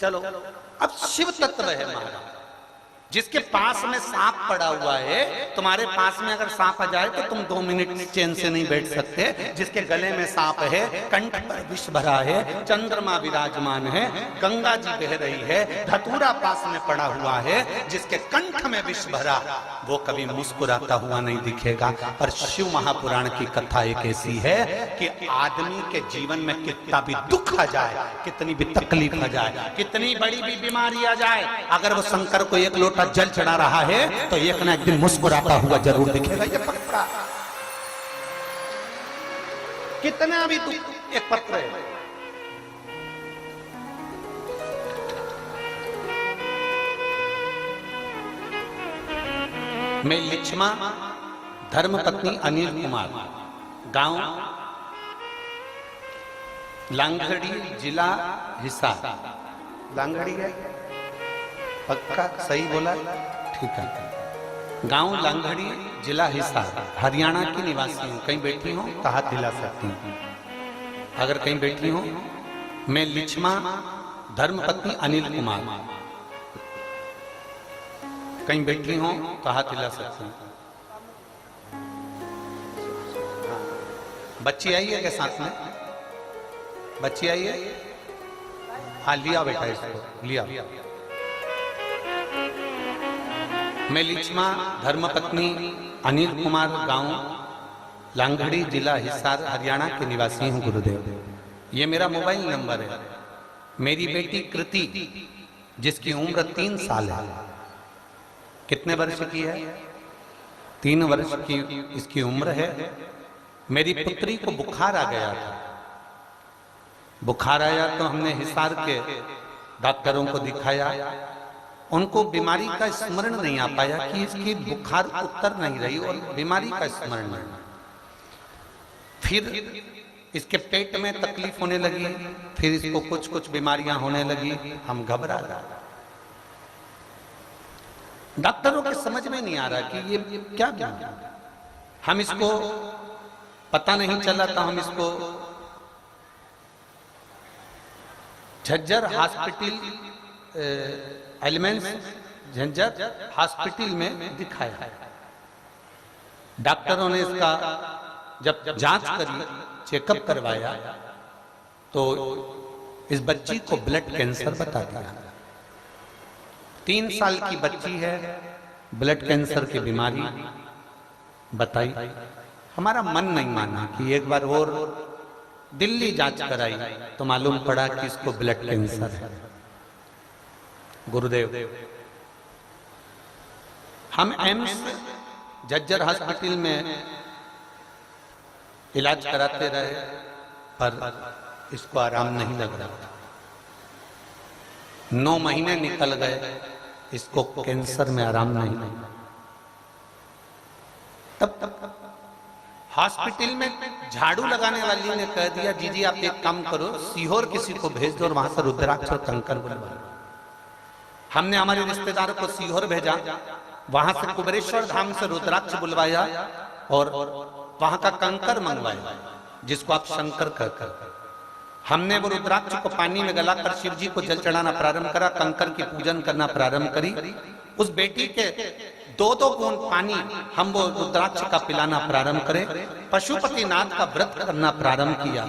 चलो, अब शिव तत्व है महाराज, जिसके पास में सांप पड़ा हुआ है, तुम्हारे पास में अगर सांप आ जाए तो तुम 2 मिनट चैन से नहीं बैठ सकते। जिसके गले में सांप है, कंठ पर विष भरा है, चंद्रमा विराजमान है, गंगा जी बह रही है, धतूरा पास में पड़ा हुआ है, जिसके कंठ में विष भरा, वो कभी मुस्कुराता हुआ नहीं दिखेगा। पर शिव महापुराण की कथा एक ऐसी है कि आदमी के जीवन में कितना भी दुख आ जाए, कितनी भी तकलीफ आ जाए, कितनी बड़ी भी बीमारी आ जाए, अगर वो शंकर को एक लोटा जल चढ़ा रहा है तो एक ना एक दिन मुस्कुराता हुआ जरूर दिखेगा। ये पक्का, कितना भी तू एक पत्र है। मैं लिच्छमा धर्मपत्नी अनिल कुमार, गांव लांगड़ी, जिला हिसार। लांगड़ी है पक्का, सही बोला, ठीक है। गांव लांगड़ी, जिला हिसार, हरियाणा की निवासी हूं। कहीं बैठी हूं तो हाथ हिला सकती हूं, अगर कहीं बैठी हूं। मैं लिच्छमा धर्मपत्नी अनिल कुमार, कहीं बैठी हूं तो हाथ हिला सकती हूं। बच्ची आई है क्या साथ में? बच्ची आई है? हाँ, लिया बेटा इसको, लिया। मैं लिच्छमा धर्मपत्नी अनिल कुमार, गांव लांगड़ी, जिला हिसार, हरियाणा के निवासी हूं गुरुदेव। ये मेरा मोबाइल नंबर है। मेरी बेटी कृति, जिसकी उम्र 3 साल है, कितने वर्ष की है? 3 वर्ष की इसकी उम्र है। मेरी पुत्री को बुखार आ गया था। बुखार आया तो हमने हिसार के डॉक्टरों को दिखाया। उनको बीमारी का स्मरण नहीं आ पाया कि इसकी बुखार उतर नहीं रही और बीमारी का स्मरण नहीं। फिर इसके पेट में तकलीफ होने लगी, फिर इसको कुछ कुछ बीमारियां होने लगी। हम घबरा गए। डॉक्टरों के समझ में नहीं आ रहा कि ये क्या बीमारी। हम इसको पता नहीं चला था, हम इसको Jhajjar hospital, elements Jhajjar hospital में दिखाया। डॉक्टरों ने इसका जब जांच करी, चेकअप करवाया, तो इस बच्ची को ब्लड कैंसर बता दिया। 3 साल की बच्ची है, ब्लड कैंसर की बीमारी बताई। हमारा मन नहीं माना कि एक बार और दिल्ली जांच कराई तो मालूम पड़ा कि इसको ब्लड कैंसर है। गुरुदेव, हम एम्स झज्जर हॉस्पिटल में इलाज कराते रहे, पर इसको आराम नहीं लग रहा था। 9 महीने निकल गए, इसको कैंसर में आराम नहीं लगा। तब हॉस्पिटल में झाड़ू लगाने वाली ने कह दिया, जीजी आप एक काम करो, सीहोर किसी को भेज दो और वहां से रुद्राक्ष और कंकर बुलवा। हमने हमारे रिश्तेदार को सीहोर भेजा, वहां से कुबेरेश्वर धाम से रुद्राक्ष बुलवाया और वहां का कंकर मंगवाया, जिसको आप शंकर कहकर। हमने वो रुद्राक्ष को पानी में गलाकर शिव जी को जल चढ़ाना प्रारंभ करा, कंकर की पूजन करना प्रारंभ करी। उस बेटी के 2-2 बूंद पानी हम वो रुद्राक्ष का पिलाना प्रारंभ करें, पशुपतिनाथ का व्रत करना प्रारंभ किया।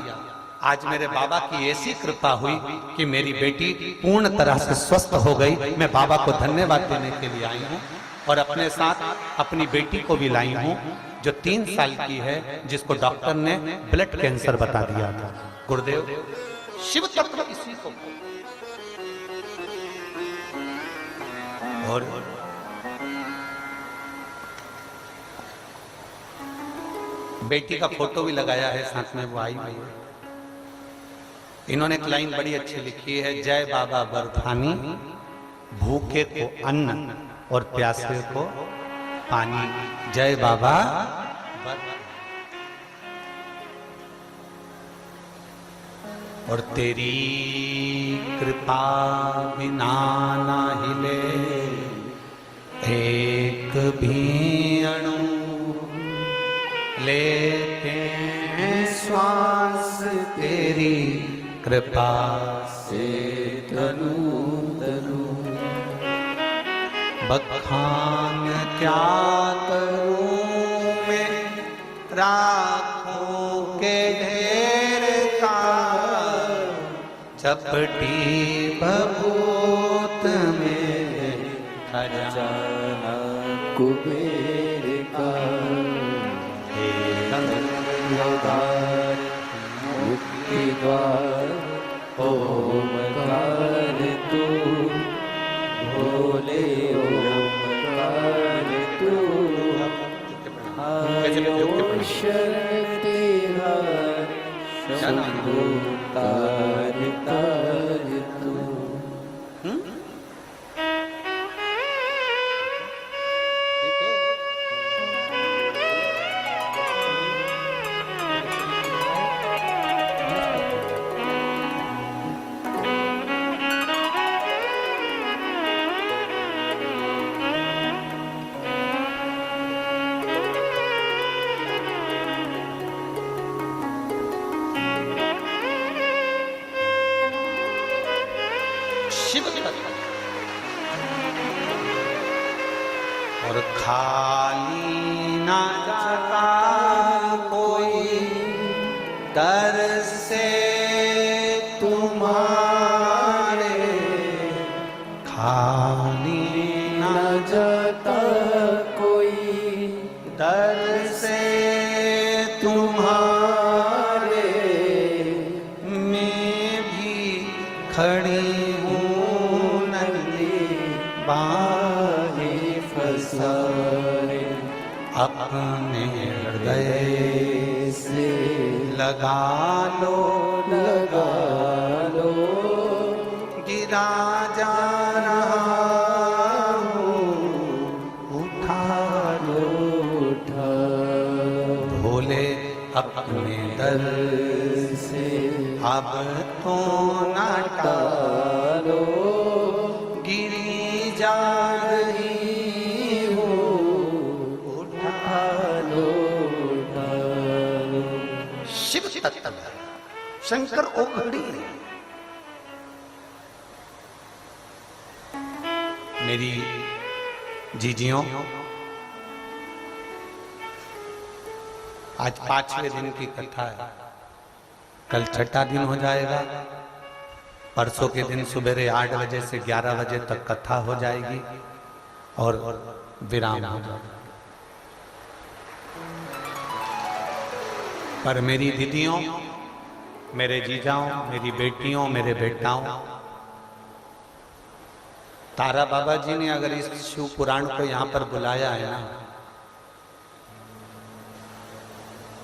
आज मेरे बाबा की ऐसी कृपा हुई कि मेरी बेटी पूर्ण तरह से स्वस्थ हो गई। मैं बाबा को धन्यवाद देने के लिए आई हूँ और अपने साथ अपनी बेटी को भी लाई हूँ, जो 3 साल की है, जिसको डॉक्टर ने ब्लड कैंसर बता दिया था। गुरुदेव, शिव तत्व इसी को। और बेटी का फोटो भी लगाया है साथ में, वो आई हुई है। इन्होंने एक लाइन बड़ी अच्छी लिखी है, जय बाबा बर्फानी, भूखे को अन्न और प्यासे को पानी। जय बाबा और तेरी कृपा बिना ना हिले एक भी अणु, लेते हैं श्वास तेरी कृपा से तनु बखान क्या करूं मैं, राखों के ढेर का, चपटी बबूत में खजाना कुबेर का, हे गंगाधर मुक्ति द्वार ओमकार तू, भोले ओमकार तू, आयो शरण तेरा शंभु तार तार तू। शिव और खाली ना जाता कोई दर से तुम्हारे, खाली ना जाता कोई दर से तुम्हारे, मैं भी खड़ी बाहे फसाए, अपने हृदय से लगा लो, गिरा जा रहा हूँ, उठा लो, भोले अपने दर से अब तो ना टालो, गिरी जा रही हो, उठा लो। शिव तत्व शंकर ओघड़ी मेरी जीजियों, आज 5वें दिन की कथा है, कल छठा दिन हो जाएगा, परसों के दिन सुबह 8 बजे से 11 बजे तक कथा हो जाएगी और विराम हो जाएगा। पर मेरी दीदियों, मेरे जीजाओं, मेरी बेटियों, मेरे बेटाओं, तारा बाबा जी ने अगर इस शिव पुराण को यहाँ पर बुलाया है ना,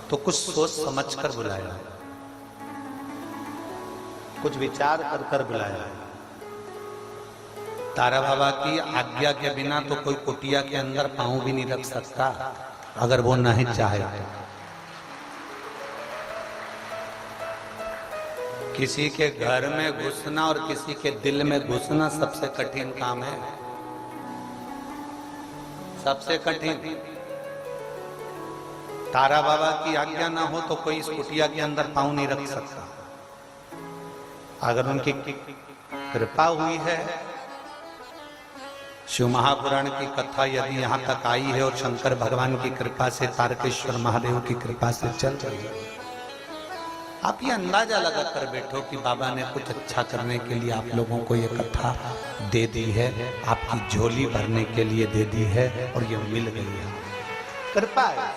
तो कुछ सोच समझ कर बुलाया है, कुछ विचार कर कर बुलाया है। तारा बाबा की आज्ञा के बिना तो कोई कुटिया के अंदर पांव भी नहीं रख सकता, अगर वो नहीं चाहे। किसी के घर में घुसना और किसी के दिल में घुसना सबसे कठिन काम है, सबसे कठिन। तारा बाबा की आज्ञा ना हो तो कोई इस कुटिया के अंदर पांव नहीं रख सकता। अगर उनकी कृपा हुई है, शिव महापुराण की कथा यदि यहाँ तक आई है और शंकर भगवान की कृपा से, तारकेश्वर महादेव की कृपा से चल रही है, आप ये अंदाजा लगा कर बैठो कि बाबा ने कुछ अच्छा करने के लिए आप लोगों को ये कथा दे दी है, आपकी झोली भरने के लिए दे दी है और ये मिल गई है, कृपा है।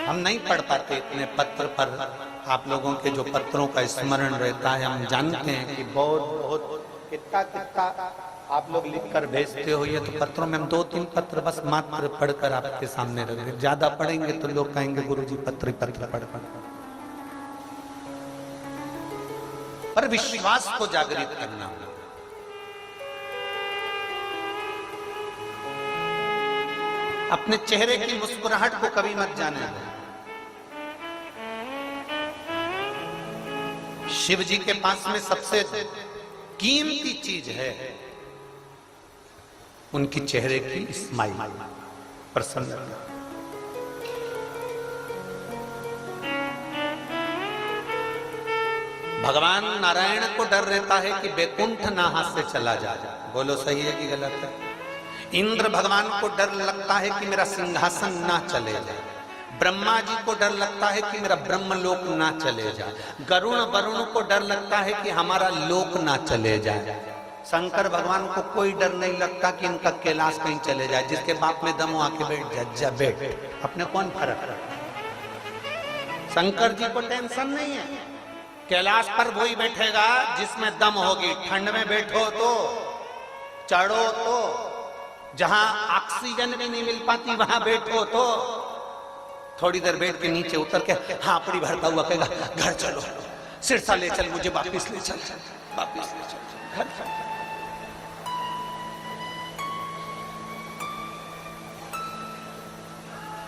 हम नहीं पढ़ पाते इतने पत्र, पर आप लोगों के जो पत्रों का स्मरण रहता है, हम जानते हैं कि बहुत बहुत कितना कितना आप लोग लिखकर भेजते हो। ये तो पत्रों में हम 2-3 पत्र बस मात्र पढ़कर आपके सामने रख दें, ज्यादा पढ़ेंगे तो लोग कहेंगे गुरुजी पत्र पढ़। पर विश्वास को जागृत करना, अपने चेहरे की मुस्कुराहट को कभी मत जाने दो। शिव जी के पास में सबसे कीमती चीज है उनकी चेहरे की स्माइल, प्रसन्नता। भगवान नारायण को डर रहता है कि बैकुंठ ना हाथ से चला जाए। बोलो सही है कि गलत है? इंद्र भगवान को डर लगता है कि मेरा सिंहासन ना चले जाए। ब्रह्मा जी को डर लगता है कि मेरा ब्रह्मलोक ना चले जाए। वरुण को डर लगता है कि हमारा लोक ना चले जाए। शंकर भगवान को कोई डर नहीं लगता कि इनका कैलाश कहीं चले जाए। जिसके बाप में दम हो आके बैठ जा बैठ, अपने कौन फर्क रखता? शंकर जी को टेंशन नहीं है। कैलाश पर वही बैठेगा जिसमें दम होगी। ठंड में बैठो तो, चढ़ो तो, जहां ऑक्सीजन भी नहीं मिल पाती वहां बैठो तो, थोड़ी देर बैठ के नीचे उतर के हापड़ी भरता हुआ कहेगा घर चलो, सिरसा ले चल, मुझे वापिस ले चल, वापिस ले चल, घर चल।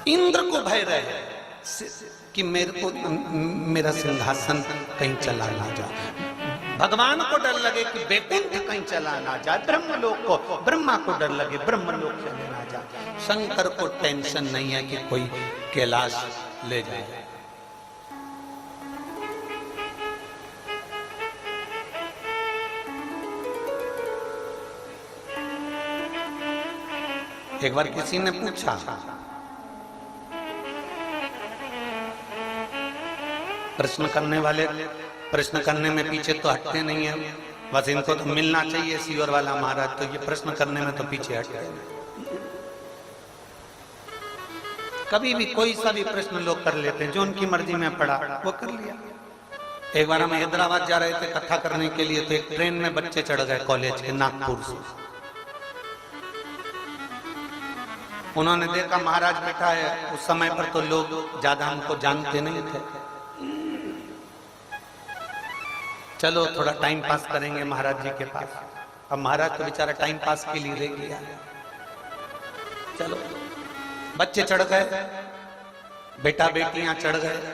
इंद्र को भय रहे कि मेरे को मेरा सिंहासन कहीं चला ना जाए। भगवान को डर लगे कि बैकुंठ कहीं चला ना जाए। ब्रह्मलोक को, ब्रह्मा को डर लगे ब्रह्मलोक चले ना जाए। शंकर को टेंशन नहीं है कि कोई कैलाश ले जाए। एक बार किसी ने पूछा, प्रश्न करने वाले प्रश्न करने में पीछे तो हटते नहीं है, बस इनको तो मिलना चाहिए सीवर वाला महाराज, तो ये प्रश्न करने में तो पीछे हटते नहीं। कभी भी कोई सा भी प्रश्न लोग कर लेते हैं, जो उनकी मर्जी में पड़ा वो कर लिया। एक बार हम हैदराबाद जा रहे थे कथा करने के लिए, तो एक ट्रेन में बच्चे चढ़ गए कॉलेज के नागपुर से। उन्होंने देखा महाराज बैठा है। उस समय पर तो लोग ज्यादा हमको जानते नहीं थे। चलो थोड़ा टाइम पास करेंगे महाराज जी के पास। अब महाराज तो बेचारा टाइम पास के लिए रह गया। चलो बच्चे चढ़ गए, बेटा बेटियां चढ़ गए,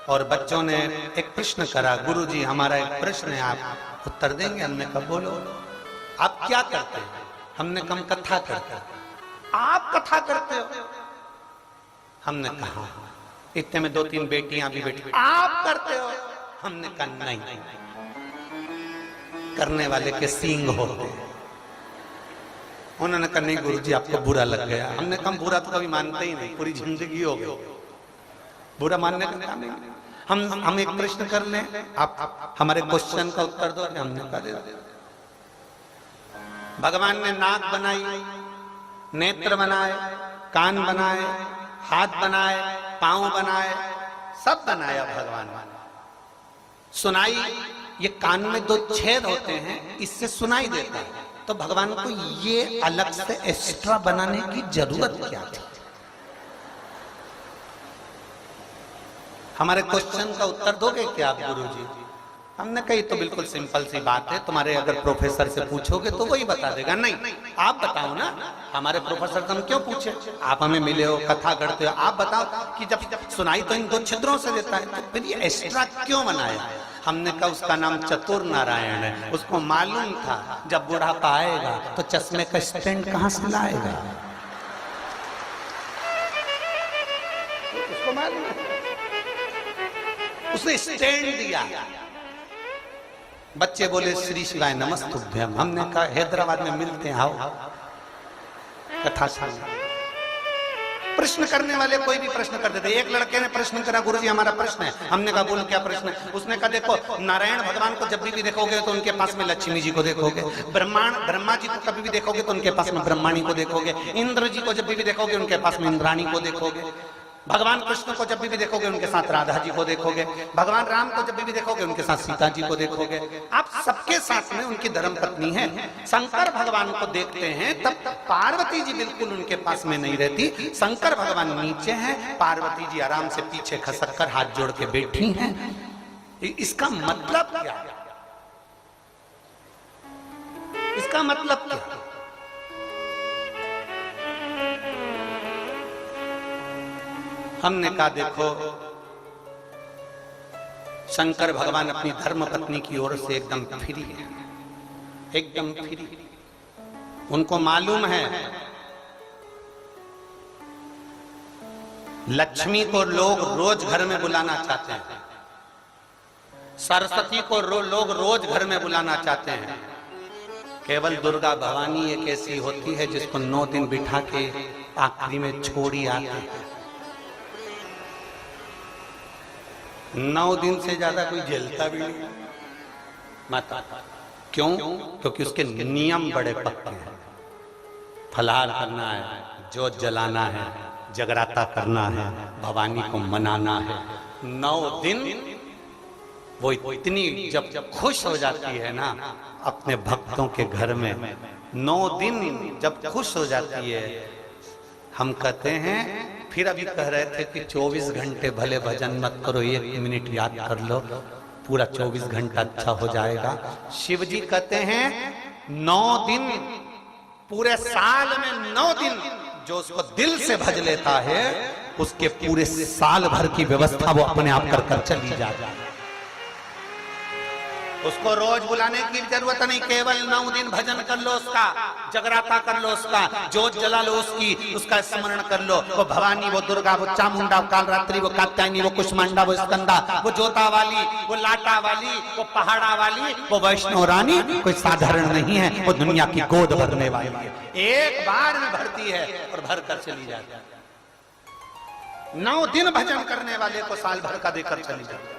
और बच्चों ने एक प्रश्न करा, गुरुजी हमारा एक प्रश्न है, आप उत्तर देंगे? हमने कहा बोलो। आप क्या करते हैं? हमने कहा कथा करते हैं। आप कथा करते हो? हमने कहा। इतने में 2-3 बेटियां भी बैठी, आप करते हो? हमने कहा नहीं, करने वाले के सींग होते हैं। उन्होंने कहा नहीं गुरुजी आपको बुरा लग गया। हमने कहा बुरा तो कभी मानते ही नहीं, पूरी जिंदगी हो गई बुरा मानने का काम नहीं। हम एक प्रश्न कर लें, आप हमारे क्वेश्चन का उत्तर दो। हमने कहा दे दो। भगवान ने नाक बनाई, नेत्र बनाए, कान बनाए, हाथ बनाए, पांव बनाए, सब बनाया भगवान। सुनाई, ये कान में 2 छेद होते हैं, इससे सुनाई देता है। तो भगवान को ये अलग से एक्स्ट्रा बनाने की जरूरत क्या थी? हमारे क्वेश्चन का उत्तर दोगे क्या आप गुरुजी? हमने कही तो बिल्कुल सिंपल सी बात है, तुम्हारे अगर प्रोफेसर से पूछोगे तो वही बता देगा। नहीं, आप बताओ ना। हमारे प्रोफेसर से हम क्यों पूछे? आप हमें मिले हो, कथा करते हो, आप बताओ कि जब सुनाई तो इन 2 छिद्रों से देता है, तो फिर ये एक्स्ट्रा क्यों बनाया? हमने कहा उसका नाम चतुर नारायण है। उसको मालूम था जब बुढ़ापा आएगा तो चश्मे का स्टैंड कहां से लाएगा। उसको मालूम है, उसने स्टैंड दिया। बच्चे बोले श्री शिवाय नमस्तुभ्यम। हमने कहा हैदराबाद में मिलते हैं, आओ कथा सुनो। प्रश्न करने वाले कोई भी प्रश्न कर देते। एक लड़के ने प्रश्न करा, गुरुजी हमारा प्रश्न है। हमने कहा बोलो क्या प्रश्न है? उसने कहा देखो, नारायण भगवान को जब भी देखोगे तो उनके पास में लक्ष्मी जी को देखोगे, ब्रह्मा जी को कभी भी देखोगे तो उनके पास में ब्रह्माणी को देखोगे, इंद्र जी को जब भी देखोगे उनके पास में इंद्राणी को देखोगे, भगवान कृष्ण को जब भी देखोगे उनके साथ राधा जी को देखोगे, भगवान राम को जब भी देखोगे उनके साथ सीता जी को देखोगे। आप सबके साथ में उनकी धर्मपत्नी है। शंकर भगवान को देखते हैं तब पार्वती जी बिल्कुल उनके पास में नहीं रहती। शंकर भगवान नीचे हैं, पार्वती जी आराम से पीछे खसक कर हाथ जोड़ के बैठी हैं। इसका मतलब क्या? इसका मतलब क्या? हमने कहा देखो, शंकर भगवान अपनी धर्म पत्नी की ओर से एकदम फ्री है, एकदम फ्री। उनको मालूम है लक्ष्मी को लोग रोज घर में बुलाना चाहते हैं। सरस्वती को लोग रोज घर में बुलाना चाहते हैं। केवल दुर्गा भवानी एक ऐसी होती है जिसको 9 दिन बिठा के आखिरी में छोड़ी आते हैं। 9 दिन से ज्यादा कोई झेलता भी नहीं माता। क्यों? क्योंकि उसके नियम बड़े पक्के हैं। फलाहार करना है, जोत जलाना है, जगराता करना है, भवानी को मनाना है। 9 दिन वो इतनी जब खुश हो जाती है ना अपने भक्तों के घर में, 9 दिन जब खुश हो जाती है, हम कहते हैं, फिर अभी कह रहे थे कि 24 घंटे भले भजन मत करो, 1 मिनट याद कर लो, पूरा 24 घंटा अच्छा हो जाएगा। शिव जी कहते हैं 9 दिन, पूरे साल में 9 दिन जो उसको दिल से भज लेता है, उसके पूरे साल भर की व्यवस्था वो अपने आप कर कर चली जाती है। उसको रोज बुलाने की जरूरत नहीं, केवल 9 दिन भजन कर लो उसका, जगराता कर लो उसका, जोत जला लो उसकी, उसका स्मरण कर लो। वो भवानी, वो दुर्गा, वो चामुंडा, वो कालरात्रि, वो कात्यायनी, वो कुष्मांडा, वो स्कंदा, वो जोता वाली, वो लाटा वाली, वो पहाड़ा वाली, वो वैष्णो रानी कोई साधारण नहीं है। वो दुनिया की गोद भरने वाली है, एक बार में भरती है और भर कर चली जाती है। 9 दिन भजन करने वाले को साल भर का देकर चली जाती है।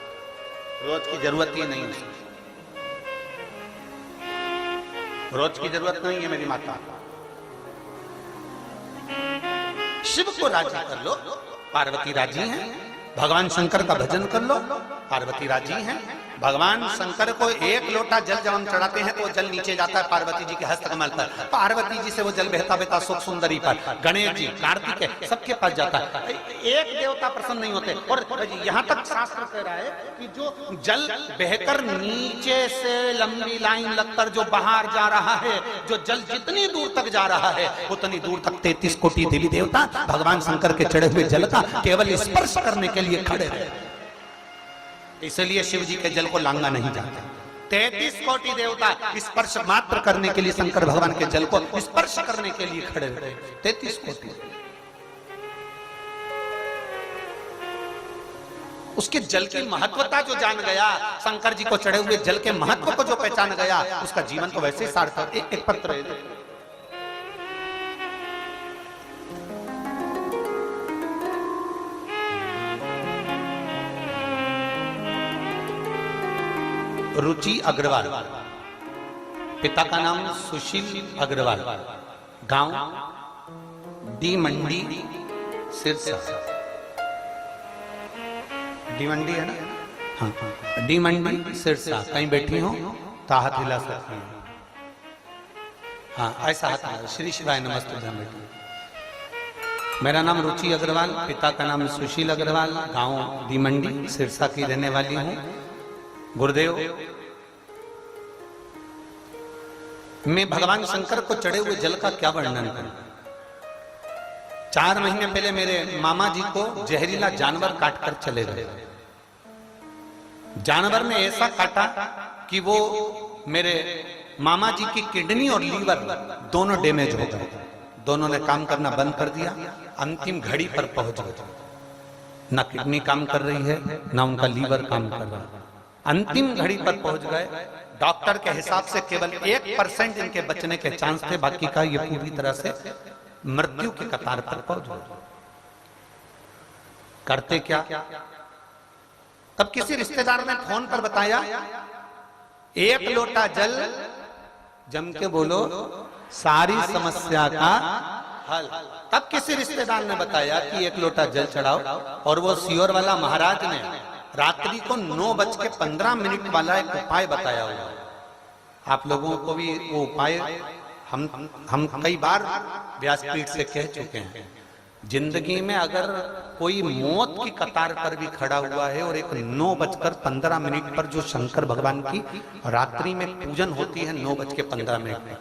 रोज की जरूरत ही नहीं है, रोज की जरूरत नहीं है मेरी माता। शिव को राजी कर लो, पार्वती राजी हैं। भगवान शंकर का भजन कर लो, पार्वती राजी हैं। भगवान शंकर को 1 लोटा जल जब हम चढ़ाते हैं तो वो जल नीचे जाता है पार्वती जी के हस्तकमल पर, पार्वती जी से वो जल बहता बहता सुख सुंदरी पर, गणेश जी, कार्तिक, सबके पास जाता है। एक देवता प्रसन्न नहीं होते। और यहाँ तक शास्त्र कह रहा है कि जो जल बहकर नीचे से लंबी लाइन लगकर जो बाहर जा रहा है, जो जल जितनी दूर तक जा रहा है उतनी दूर तक 33 कोटि देवी देवता भगवान शंकर के चढ़े हुए जल का केवल स्पर्श करने के लिए खड़े हैं। इसलिए शिव जी के जल को लांगा नहीं जाता। 33 कोटि देवता स्पर्श मात्र करने के लिए शंकर भगवान के जल को स्पर्श करने के लिए खड़े हुए। 33 कोटि। उसके जल की महत्वता जो जान गया, शंकर जी को चढ़े हुए जल के महत्व को जो पहचान गया, उसका जीवन तो वैसे ही सार्थक। एक पत्र है, रुचि अग्रवाल, पिता का नाम सुशील अग्रवाल, गांव डी मंडी सिरसा। डी मंडी है ना? हाँ, डी मंडी सिरसा। कहीं बैठी हो तो हाथ हिला सकती हैं। हाँ, ऐसा हाथ हिला। श्री शिवाय नमस्ते। ध्यान बैठिए। मेरा नाम रुचि अग्रवाल, पिता का नाम सुशील अग्रवाल, गांव डी मंडी सिरसा की रहने वाली हूँ। गुरुदेव, मैं भगवान शंकर को चढ़े हुए जल का क्या वर्णन करूं। 4 महीने पहले मेरे मामा जी को जहरीला जानवर काटकर चले गए। जानवर ने ऐसा काटा कि वो मेरे मामा जी की किडनी और लीवर दोनों डैमेज हो गए। दोनों ने काम करना बंद कर दिया। अंतिम घड़ी पर पहुंच गए। ना किडनी काम कर रही है, ना उनका लीवर काम कर रहा है। अंतिम घड़ी पर पहुंच गए। डॉक्टर के हिसाब से केवल 1% इनके बचने के चांस थे, बाकी का ये पूरी तरह से मृत्यु के कतार पर पहुंच गए। करते क्या? तब किसी रिश्तेदार ने फोन पर बताया 1 लोटा जल जम के बोलो सारी समस्या का हल। तब किसी रिश्तेदार ने बताया कि 1 लोटा जल चढ़ाओ, और वो सियोर वाला महाराज ने रात्रि को 9:15 वाला एक उपाय बताया हुआ। आप लोगों को भी वो उपाय हम कई बार व्यासपीठ से कह चुके हैं। जिंदगी में अगर कोई मौत की कतार पर भी खड़ा हुआ है और एक 9:15 पर जो शंकर भगवान की रात्रि में पूजन होती है 9:15 पर,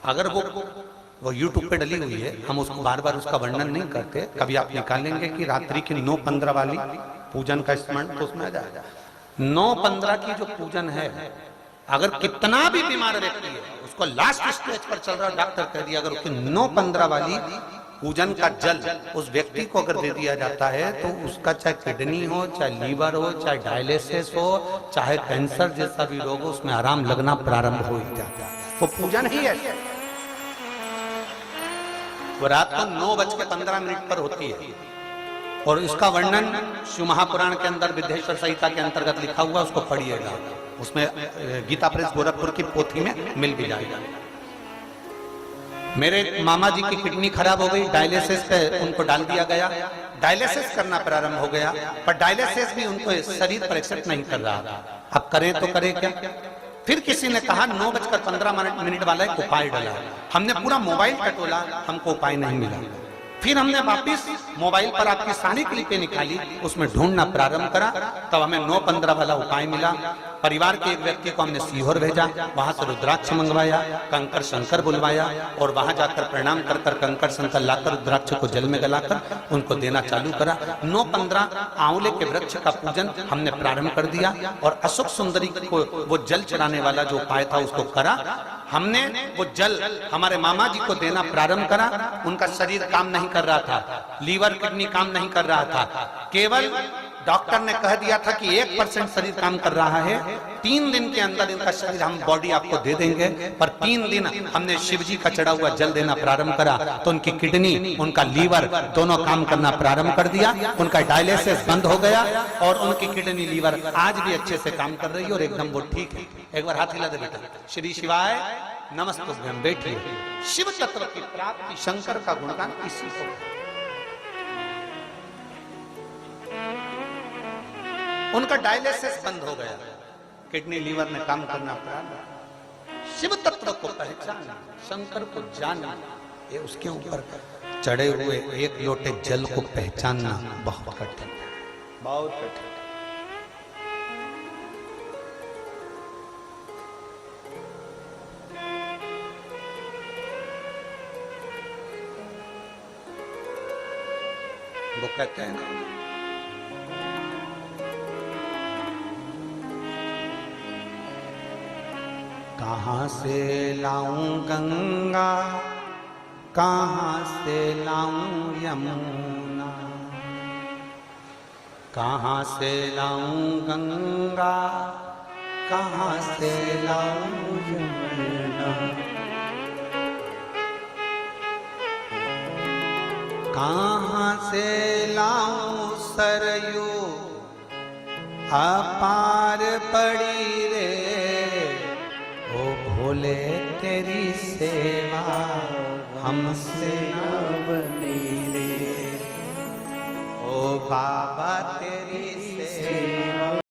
अगर वो YouTube पे डली हुई है, हम उसको बार बार उसका वर्णन नहीं करते। कभी आप निकालेंगे कि रात्रि की 9:15 वाली पूजन का स्मरण तो उसमें आ जाएगा। 9:15 की जो पूजन है, अगर कितना भी बीमार व्यक्ति है, उसको लास्ट स्टेज पर चल रहा, डॉक्टर कह दिया, अगर उसकी 9:15 वाली पूजन का जल उस व्यक्ति को अगर दे दिया जाता है तो उसका चाहे किडनी हो, चाहे लीवर हो, चाहे डायलिसिस हो, चाहे कैंसर जैसा भी रोग हो, उसमें आराम लगना प्रारंभ हो ही जाता है। वो पूजन ही है। वो रात को 9:15 पर होती है और इसका वर्णन शिव महापुराण के अंदर विद्येश्वर संहिता के अंतर्गत लिखा हुआ, उसको पढ़िएगा। उसमें गीता प्रेस गोरखपुर की पोथी में मिल भी जाएगा। मेरे मामा जी की किडनी खराब हो गई, डायलिसिस पे उनको डाल दिया गया, डायलिसिस करना प्रारंभ हो गया, पर डायलिसिस भी उनको शरीर पर एक्सेप्ट नहीं कर रहा था। अब करें तो करें क्या? फिर किसी ने कहा 9:15 वाला एक उपाय डाला। हमने पूरा मोबाइल टटोला, हमको उपाय नहीं मिला। फिर हमने वापिस मोबाइल पर आपकी सारी क्लिपें निकाली, उसमें ढूंढना प्रारंभ करा, तब हमें 9:15 वाला उपाय मिला। परिवार के एक व्यक्ति को हमने सीहोर भेजा, वहां से रुद्राक्ष मंगवाया, कंकर शंकर बुलवाया और वहां जाकर प्रणाम कर कर कंकर शंकर लाकर रुद्राक्ष को जल में गलाकर उनको देना चालू करा। 9:15 आंवले के वृक्ष का पूजन हमने प्रारंभ कर दिया और अशोक सुंदरी को वो जल चढ़ाने वाला जो उपाय था उसको करा। हमने वो जल हमारे मामा जी को देना प्रारंभ करा। उनका शरीर काम नहीं कर रहा था, लीवर किडनी काम नहीं कर रहा था, केवल डॉक्टर ने कह दिया था कि 1% शरीर काम कर रहा है। 3 दिन के अंदर इनका शरीर हम बॉडी आपको दे देंगे। पर 3 दिन हमने शिव जी का चढ़ा हुआ जल देना प्रारंभ करा तो उनकी किडनी, उनका लीवर दोनों काम करना प्रारंभ कर दिया। उनका डायलिसिस बंद हो गया और उनकी किडनी लीवर आज भी अच्छे से काम कर रही है और एकदम वो ठीक है। एक बार हाथ हिला दे बेटा। श्री शिवाय नमस्तुभ्यं। बैठिए। शिव तत्व की प्राप्ति, शंकर का गुणगान इसी को। उनका डायलिसिस बंद हो गया, किडनी लीवर ने काम करना प्रारंभ। शिव तत्व को पहचान, शंकर को जानना, ये उसके ऊपर चढ़े हुए एक लोटे जल को पहचानना बहुत कठिन है, बहुत कठिन। वो कहते हैं ना, कहाँ से लाऊं गंगा, कहाँ से लाऊं यमुना, कहाँ से लाऊं गंगा, कहाँ से लाऊं यमुना, कहाँ से लाऊं सरयू अपार पड़ी रे, ओ भोले तेरी सेवा हमसे न बनी रे, ओ बाबा तेरी सेवा